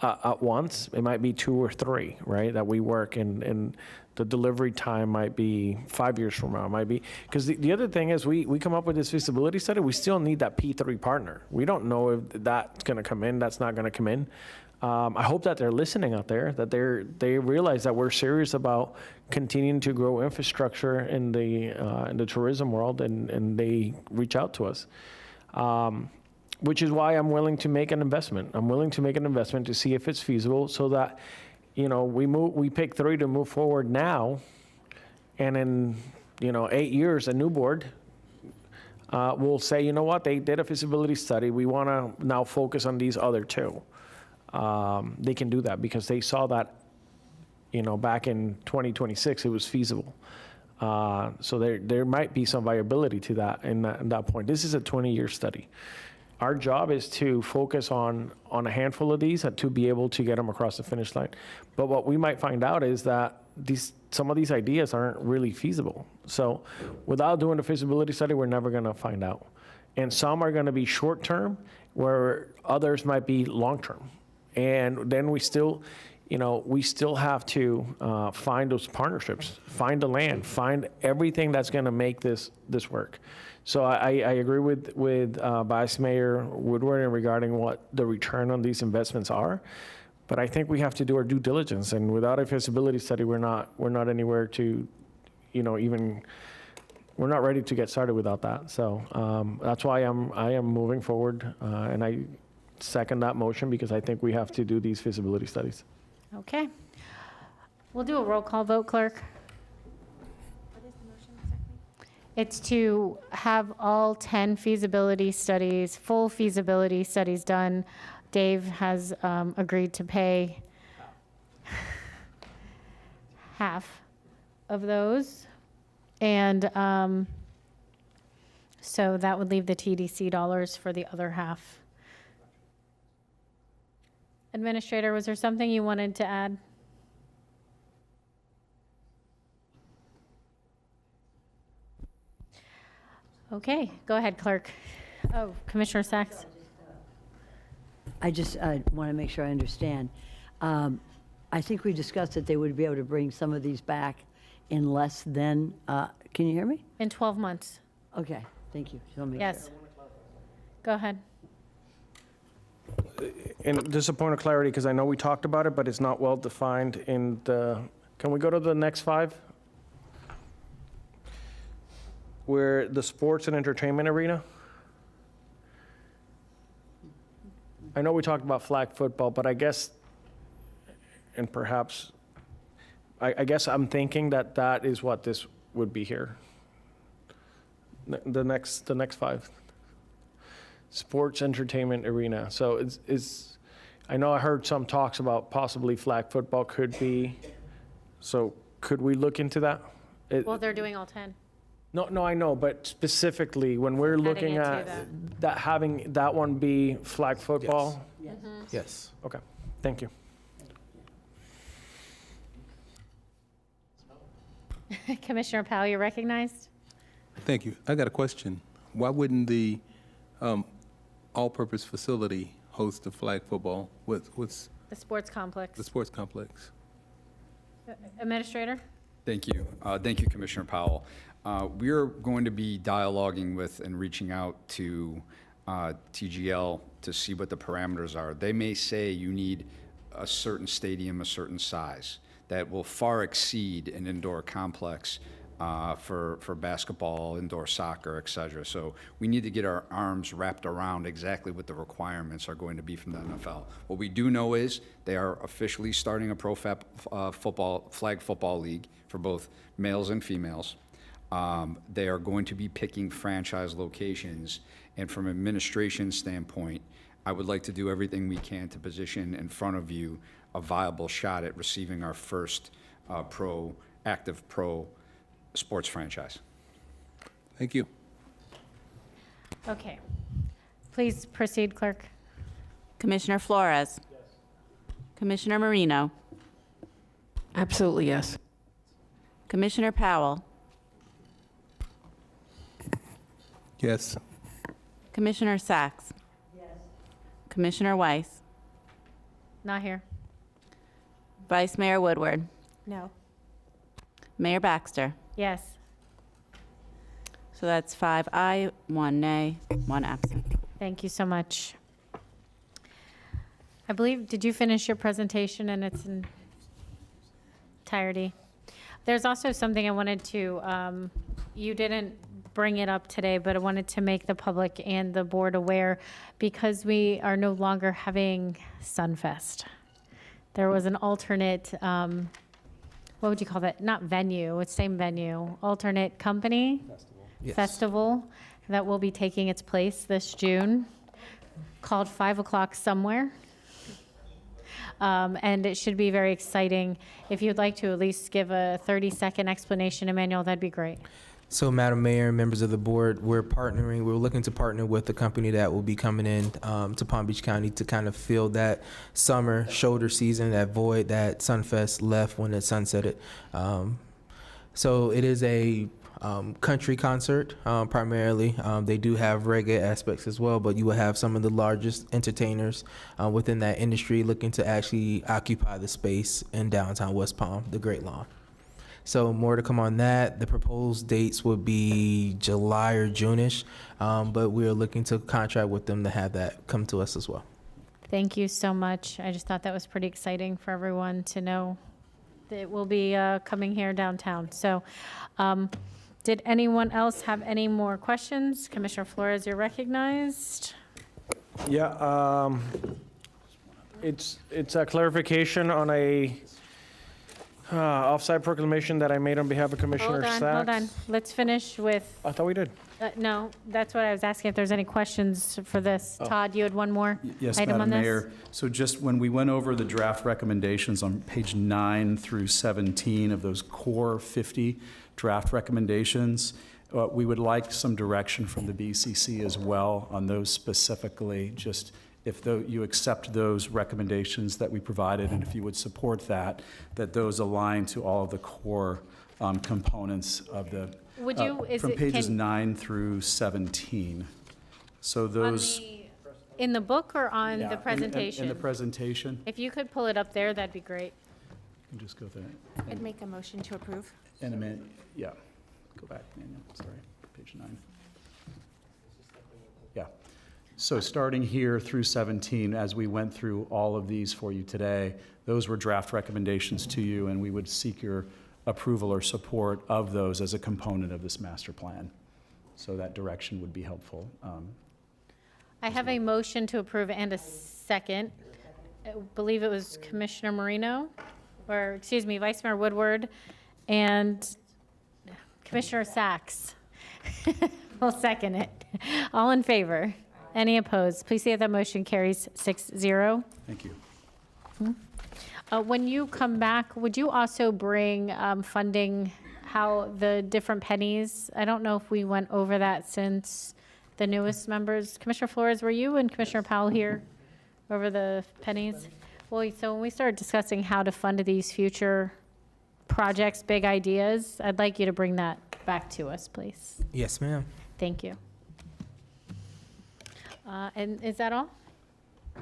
at once. It might be 2 or 3, right, that we work, and the delivery time might be 5 years from now. It might be, because the other thing is we come up with this feasibility study, we still need that P3 partner. We don't know if that's going to come in, that's not going to come in. I hope that they're listening out there, that they realize that we're serious about continuing to grow infrastructure in the tourism world, and they reach out to us. Which is why I'm willing to make an investment. I'm willing to make an investment to see if it's feasible, so that, we pick 3 to move forward now, and in 8 years, a new board will say, you know what, they did a feasibility study. We want to now focus on these other 2. They can do that because they saw that, back in 2026, it was feasible. So there might be some viability to that in that point. This is a 20-year study. Our job is to focus on a handful of these and to be able to get them across the finish line. But what we might find out is that some of these ideas aren't really feasible. So without doing the feasibility study, we're never going to find out. And some are going to be short-term, where others might be long-term. And then we still have to find those partnerships, find the land, find everything that's going to make this work. So I agree with Vice Mayor Woodward regarding what the return on these investments are, but I think we have to do our due diligence. And without a feasibility study, we're not anywhere to, we're not ready to get started without that. So that's why I am moving forward, and I second that motion because I think we have to do these feasibility studies. Okay. We'll do a roll call vote, clerk. It's to have all 10 feasibility studies, full feasibility studies done. Dave has agreed to pay half of those. And so that would leave the TDC dollars for the other half. Administrator, was there something you wanted to add? Okay, go ahead, clerk. Oh, Commissioner Sachs. I just want to make sure I understand. I think we discussed that they would be able to bring some of these back in less than, can you hear me? In 12 months. Okay, thank you. Just wanna make Yes. sure. Go ahead. And just a point of clarity, because I know we talked about it, but it's not well defined in the, can we go to the next 5? Where the sports and entertainment arena. I know we talked about flag football, but I guess, and perhaps, I guess I'm thinking that is what this would be here. The next 5. Sports entertainment arena. So I know I heard some talks about possibly flag football could be, so could we look into that? Well, they're doing all 10. No, I know, but specifically, when we're looking into at that, having that one be flag football? Yes. Yes. Okay, thank you. Commissioner Powell, you're recognized. Thank you. I got a question. Why wouldn't the all-purpose facility host the flag football? What's The sports complex. the sports complex? Administrator? Thank you. Thank you, Commissioner Powell. We're going to be dialoguing with and reaching out to TGL to see what the parameters are. They may say you need a certain stadium, a certain size, that will far exceed an indoor complex for basketball, indoor soccer, et cetera. So we need to get our arms wrapped around exactly what the requirements are going to be from the NFL. What we do know is they are officially starting a pro flag football league for both males and females. They are going to be picking franchise locations, and from an administration standpoint, I would like to do everything we can to position in front of you a viable shot at receiving our first active pro sports franchise. Thank you. Okay. Please proceed, clerk. Commissioner Flores. Commissioner Marino. Absolutely, yes. Commissioner Powell. Yes. Commissioner Sacks. Commissioner Weiss. Not here. Vice Mayor Woodward. No. Mayor Baxter. Yes. So that's 5 aye, 1 nay, 1 absent. Thank you so much. I believe, did you finish your presentation in its entirety? There's also something I wanted to, you didn't bring it up today, but I wanted to make the public and the board aware because we are no longer having Sunfest. There was an alternate, what would you call that? Not venue, it's same venue, alternate company? Yes. Festival that will be taking its place this June, called 5 o'clock somewhere. And it should be very exciting. If you'd like to at least give a 30-second explanation, Emmanuel, that'd be great. So, Madam Mayor, members of the board, we're looking to partner with the company that will be coming in to Palm Beach County to kind of fill that summer shoulder season, that void that Sunfest left when it sunsetted. So it is a country concert primarily. They do have reggae aspects as well, but you will have some of the largest entertainers within that industry looking to actually occupy the space in downtown West Palm, the Great Lawn. So more to come on that. The proposed dates would be July or June-ish, but we are looking to contract with them to have that come to us as well. Thank you so much. I just thought that was pretty exciting for everyone to know that it will be coming here downtown. So did anyone else have any more questions? Commissioner Flores, you're recognized. Yeah, it's a clarification on a offsite proclamation that I made on behalf of Commissioner Sacks. Hold on. Let's finish with, I thought we did. no, that's what I was asking, if there's any questions for this. Todd, you had one more Yes, item on Madam this? Mayor. So just when we went over the draft recommendations on page 9 through 17 of those core 50 draft recommendations, we would like some direction from the BCC as well on those specifically, just if you accept those recommendations that we provided, and if you would support that those align to all of the core components of the, Would you, from pages 9 through 17. So those. in the book or on Yeah, the presentation? In the presentation. If you could pull it up there, that'd be great. You can just go there. I'd make a motion to approve. And a minute, yeah, go back, Manuel, sorry, page 9. Yeah, so starting here through 17, as we went through all of these for you today, those were draft recommendations to you, and we would seek your approval or support of those as a component of this master plan. So that direction would be helpful. I have a motion to approve and a second. I believe it was Commissioner Marino, or, excuse me, Vice Mayor Woodward, and Commissioner Sacks. We'll second it. All in favor? Any opposed? Please see if that motion carries 6-0. Thank you. When you come back, would you also bring funding, how the different pennies? I don't know if we went over that since the newest members. Commissioner Flores, were you and Commissioner Powell here over the pennies? Well, so when we started discussing how to fund these future projects, big ideas, I'd like you to bring that back to us, please. Yes, ma'am. Thank you. And is that all?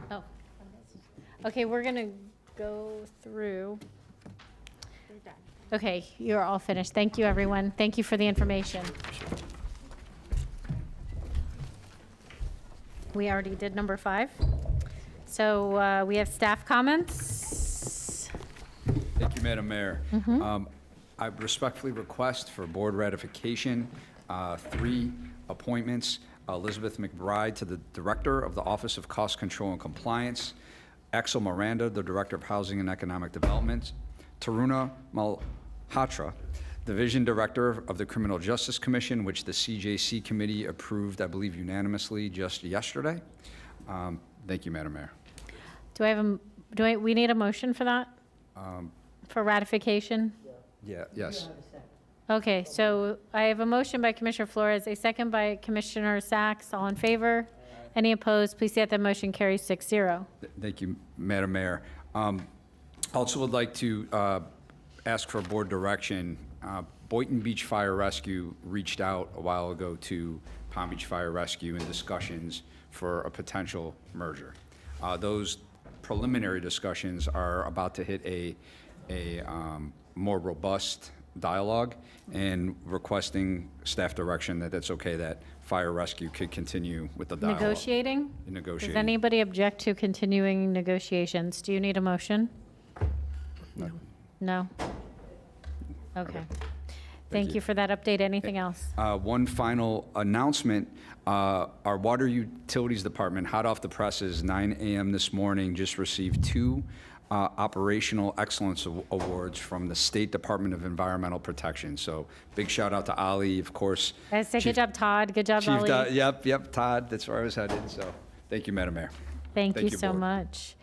Oh. Okay, we're going to go through. Okay, you're all finished. Thank you, everyone. Thank you for the information. We already did number 5. So we have staff comments. Thank you, Madam Mayor. I respectfully request for board ratification, 3 appointments. Elizabeth McBride to the Director of the Office of Cost Control and Compliance, Axel Miranda, the Director of Housing and Economic Development, Taruna Malhotra, Division Director of the Criminal Justice Commission, which the CJC Committee approved, I believe, unanimously just yesterday. Thank you, Madam Mayor. We need a motion for that? For ratification? Yes. Okay, so I have a motion by Commissioner Flores, a second by Commissioner Sacks. All in favor? Any opposed? Please say that the motion carries 6-0. Thank you, Madam Mayor. Also would like to ask for board direction. Boynton Beach Fire Rescue reached out a while ago to Palm Beach Fire Rescue in discussions for a potential merger. Those preliminary discussions are about to hit a more robust dialogue, and requesting staff direction that it's okay that fire rescue could continue with the dialogue. Negotiating? Negotiating. Does anybody object to continuing negotiations? Do you need a motion? No? Okay. Thank you for that update. Anything else? One final announcement. Our Water Utilities Department, hot off the presses, 9 a.m. this morning, just received 2 Operational Excellence Awards from the State Department of Environmental Protection. So big shout out to Ali, of course. Guys, say good job, Todd. Good job, Ali. Yep, Todd. That's where I was headed. So thank you, Madam Mayor. Thank you so Board. much.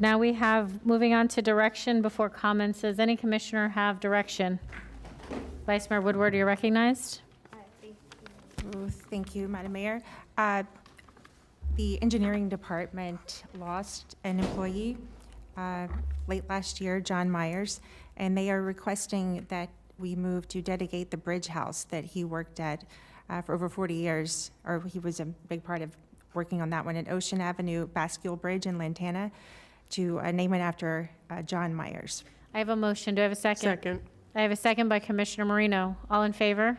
Now we have, moving on to direction before comments. Does any commissioner have direction? Vice Mayor Woodward, you're recognized. Thank you, Madam Mayor. The engineering department lost an employee late last year, John Myers, and they are requesting that we move to dedicate the bridge house that he worked at for over 40 years, or he was a big part of working on that one at Ocean Avenue Bascule Bridge in Lantana, to name it after John Myers. I have a motion. Do I have a second? Second. I have a second by Commissioner Marino. All in favor?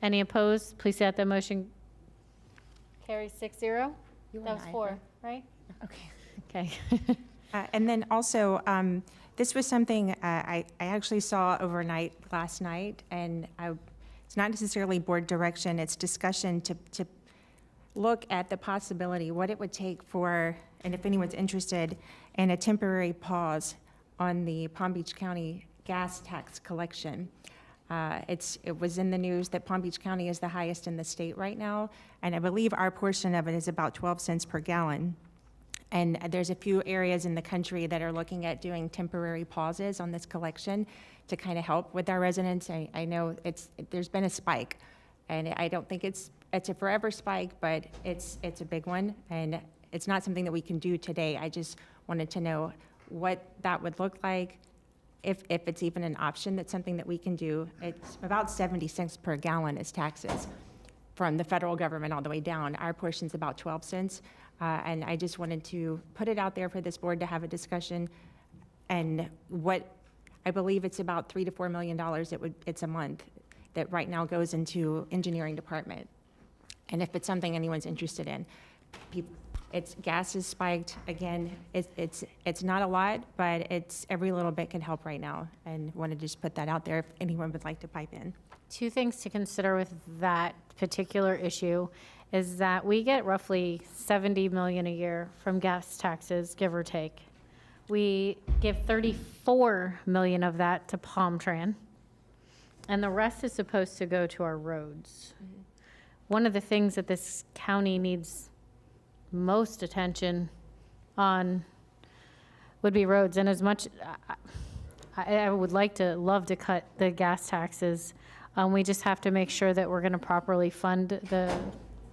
Any opposed? Please say that the motion carries 6-0. That was 4, right? Okay. Okay. And then also, this was something I actually saw overnight last night, and it's not necessarily board direction, it's discussion to look at the possibility, what it would take for, and if anyone's interested, in a temporary pause on the Palm Beach County gas tax collection. It was in the news that Palm Beach County is the highest in the state right now, and I believe our portion of it is about 12 cents per gallon. And there's a few areas in the country that are looking at doing temporary pauses on this collection to kind of help with our residents. I know there's been a spike, and I don't think it's a forever spike, but it's a big one, and it's not something that we can do today. I just wanted to know what that would look like, if it's even an option. That's something that we can do. It's about 70 cents per gallon is taxes from the federal government all the way down. Our portion's about 12 cents. And I just wanted to put it out there for this board to have a discussion. And what, I believe it's about $3 to $4 million it's a month that right now goes into engineering department. And if it's something anyone's interested in, gas is spiked. Again, it's not a lot, but every little bit can help right now. And wanted to just put that out there if anyone would like to pipe in. 2 things to consider with that particular issue is that we get roughly $70 million a year from gas taxes, give or take. We give $34 million of that to Palmtran, and the rest is supposed to go to our roads. One of the things that this county needs most attention on would be roads, and as much, I would love to cut the gas taxes. We just have to make sure that we're going to properly fund the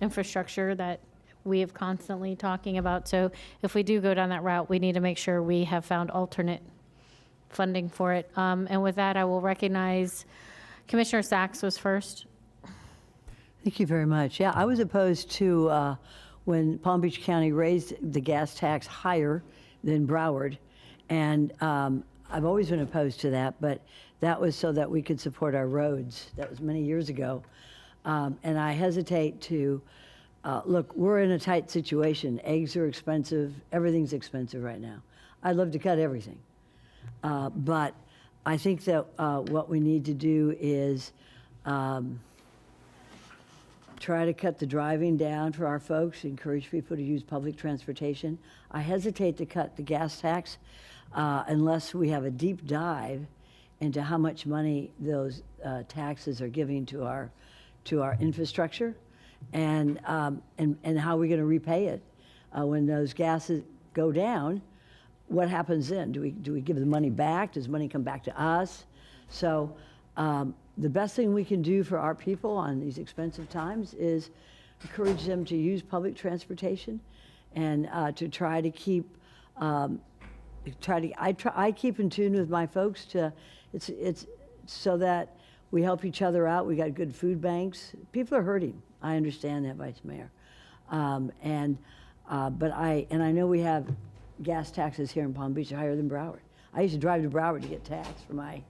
infrastructure that we have constantly talking about. So if we do go down that route, we need to make sure we have found alternate funding for it. And with that, I will recognize Commissioner Sacks was first. Thank you very much. Yeah, I was opposed to when Palm Beach County raised the gas tax higher than Broward. And I've always been opposed to that, but that was so that we could support our roads. That was many years ago. And I hesitate to look, we're in a tight situation. Eggs are expensive. Everything's expensive right now. I'd love to cut everything. But I think that what we need to do is try to cut the driving down for our folks, encourage people to use public transportation. I hesitate to cut the gas tax unless we have a deep dive into how much money those taxes are giving to our infrastructure, and how we're going to repay it when those gases go down. What happens then? Do we give the money back? Does money come back to us? So the best thing we can do for our people on these expensive times is encourage them to use public transportation, and to try to keep I keep in tune with my folks to it's so that we help each other out. We got good food banks. People are hurting. I understand that, Vice Mayor, but I know we have gas taxes here in Palm Beach are higher than Broward. I used to drive to Broward to get taxed for my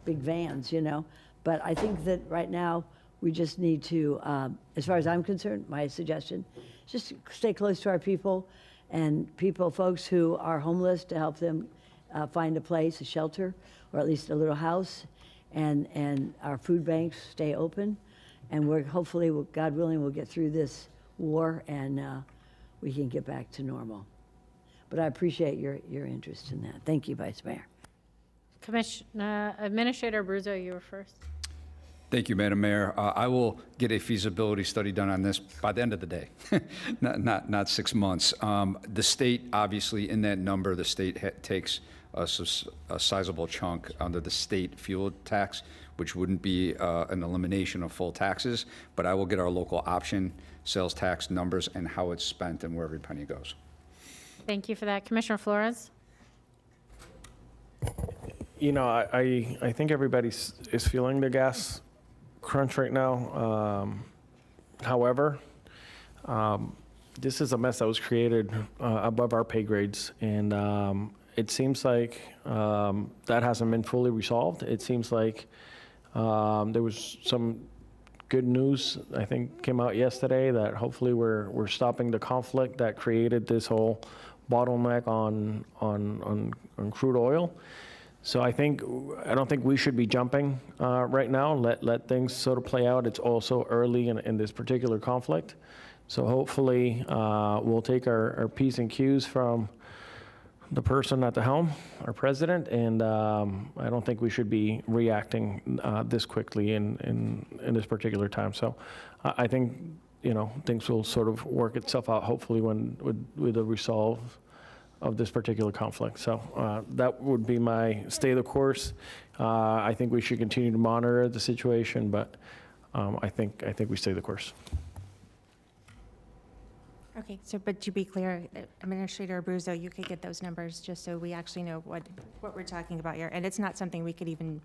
big vans, you know. But I think that right now we just need to, as far as I'm concerned, my suggestion, just stay close to our people and folks who are homeless, to help them find a place, a shelter, or at least a little house, and our food banks stay open. And we're hopefully, God willing, we'll get through this war and we can get back to normal. But I appreciate your interest in that. Thank you, Vice Mayor. Administrator Abruzzo, you were first. Thank you, Madam Mayor. I will get a feasibility study done on this by the end of the day, not 6 months. The state, obviously, in that number, the state takes a sizable chunk under the state fuel tax, which wouldn't be an elimination of full taxes, but I will get our local option sales tax numbers and how it's spent and where every penny goes. Thank you for that. Commissioner Flores? You know, I think everybody is feeling the gas crunch right now. However, this is a mess that was created above our pay grades, and it seems like that hasn't been fully resolved. It seems like there was some good news, I think, came out yesterday that hopefully we're stopping the conflict that created this whole bottleneck on crude oil. So I don't think we should be jumping right now. Let things sort of play out. It's also early in this particular conflict. So hopefully we'll take our P's and Q's from the person at the helm, our president, and I don't think we should be reacting this quickly in this particular time. So I think, you know, things will sort of work itself out, hopefully, with the resolve of this particular conflict. So that would be my stay the course. I think we should continue to monitor the situation, but I think we stay the course. Okay, so but to be clear, Administrator Abruzzo, you could get those numbers just so we actually know what we're talking about here. And it's not something we could even,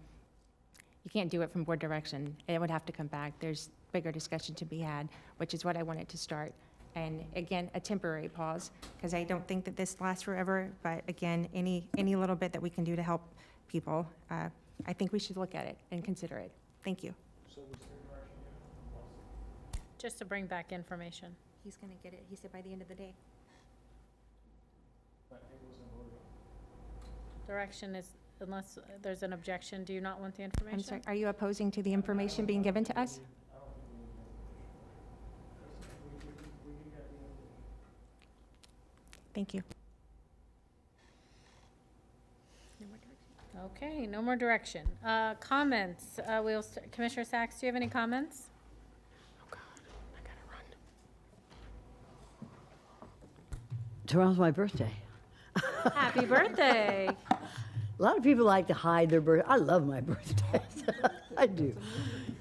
you can't do it from board direction. It would have to come back. There's bigger discussion to be had, which is what I wanted to start. And again, a temporary pause, because I don't think that this lasts forever. But again, any little bit that we can do to help people, I think we should look at it and consider it. Thank you. Just to bring back information. He's going to get it, he said, by the end of the day. Direction is, unless there's an objection, do you not want the information? I'm sorry, are you opposing to the information being given to us? Thank you. Okay, no more direction. Comments, Commissioner Sacks, do you have any comments? Tomorrow's my birthday. Happy birthday. A lot of people like to hide their birthday. I love my birthdays. I do.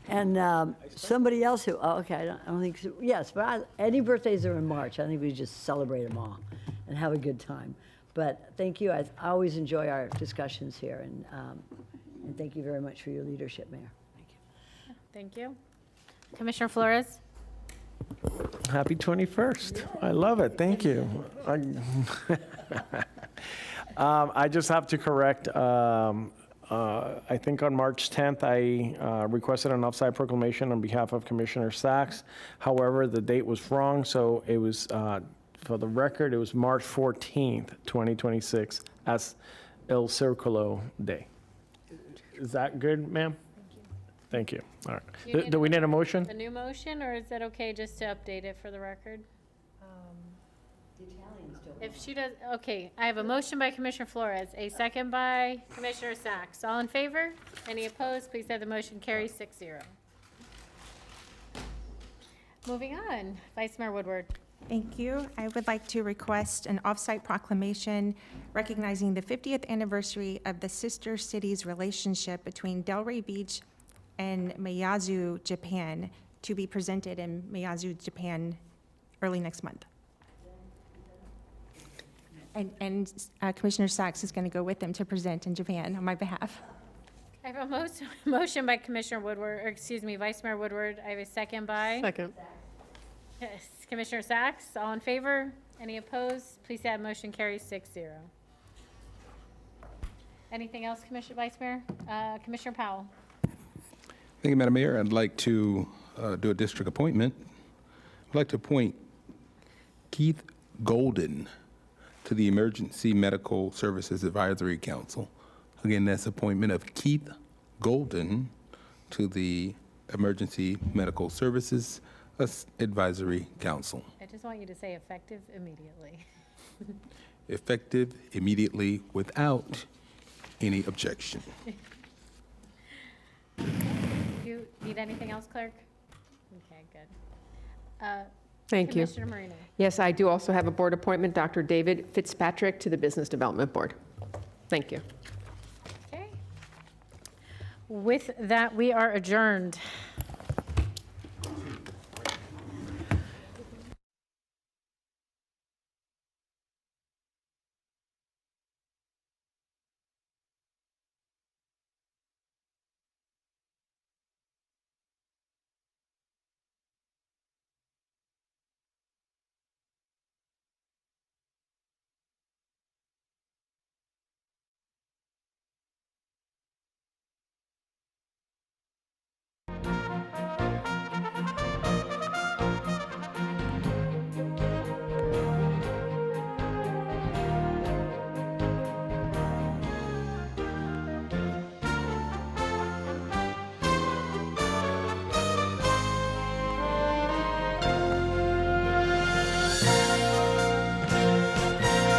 And somebody else who, okay, I don't think so. Yes, but any birthdays are in March. I think we just celebrate them all and have a good time. But thank you. I always enjoy our discussions here. And thank you very much for your leadership, Mayor. Thank you. Thank you. Commissioner Flores? Happy 21st. I love it. Thank you. I just have to correct I think on March 10th, I requested an offsite proclamation on behalf of Commissioner Sachs. However, the date was wrong, so it was, for the record, it was March 14th, 2026, as El Circulo Day. Is that good, ma'am? Thank you. All right. Do we need a motion? A new motion, or is that okay just to update it for the record? If she does, okay, I have a motion by Commissioner Flores, a second by Commissioner Sachs. All in favor? Any opposed? Please have the motion carry 6-0. Moving on, Vice Mayor Woodward. Thank you. I would like to request an off-site proclamation recognizing the 50th anniversary of the sister cities relationship between Delray Beach and Miyazu, Japan, to be presented in Miyazu, Japan early next month. And Commissioner Sachs is going to go with them to present in Japan on my behalf. I have a motion by Commissioner Woodward, or excuse me, Vice Mayor Woodward. I have a second by? Second. Yes, Commissioner Sachs. All in favor? Any opposed? Please have motion carries 6-0. Anything else, Vice Mayor? Commissioner Powell. Thank you, Madam Mayor. I'd like to do a district appointment. I'd like to appoint Keith Golden to the Emergency Medical Services Advisory Council. Again, that's appointment of Keith Golden to the Emergency Medical Services Advisory Council. I just want you to say effective immediately. Effective immediately without any objection. You need anything else, Clerk? Okay, good. Thank you. Commissioner Marino. Yes, I do also have a board appointment, Dr. David Fitzpatrick to the Business Development Board. Thank you. Okay. With that, we are adjourned.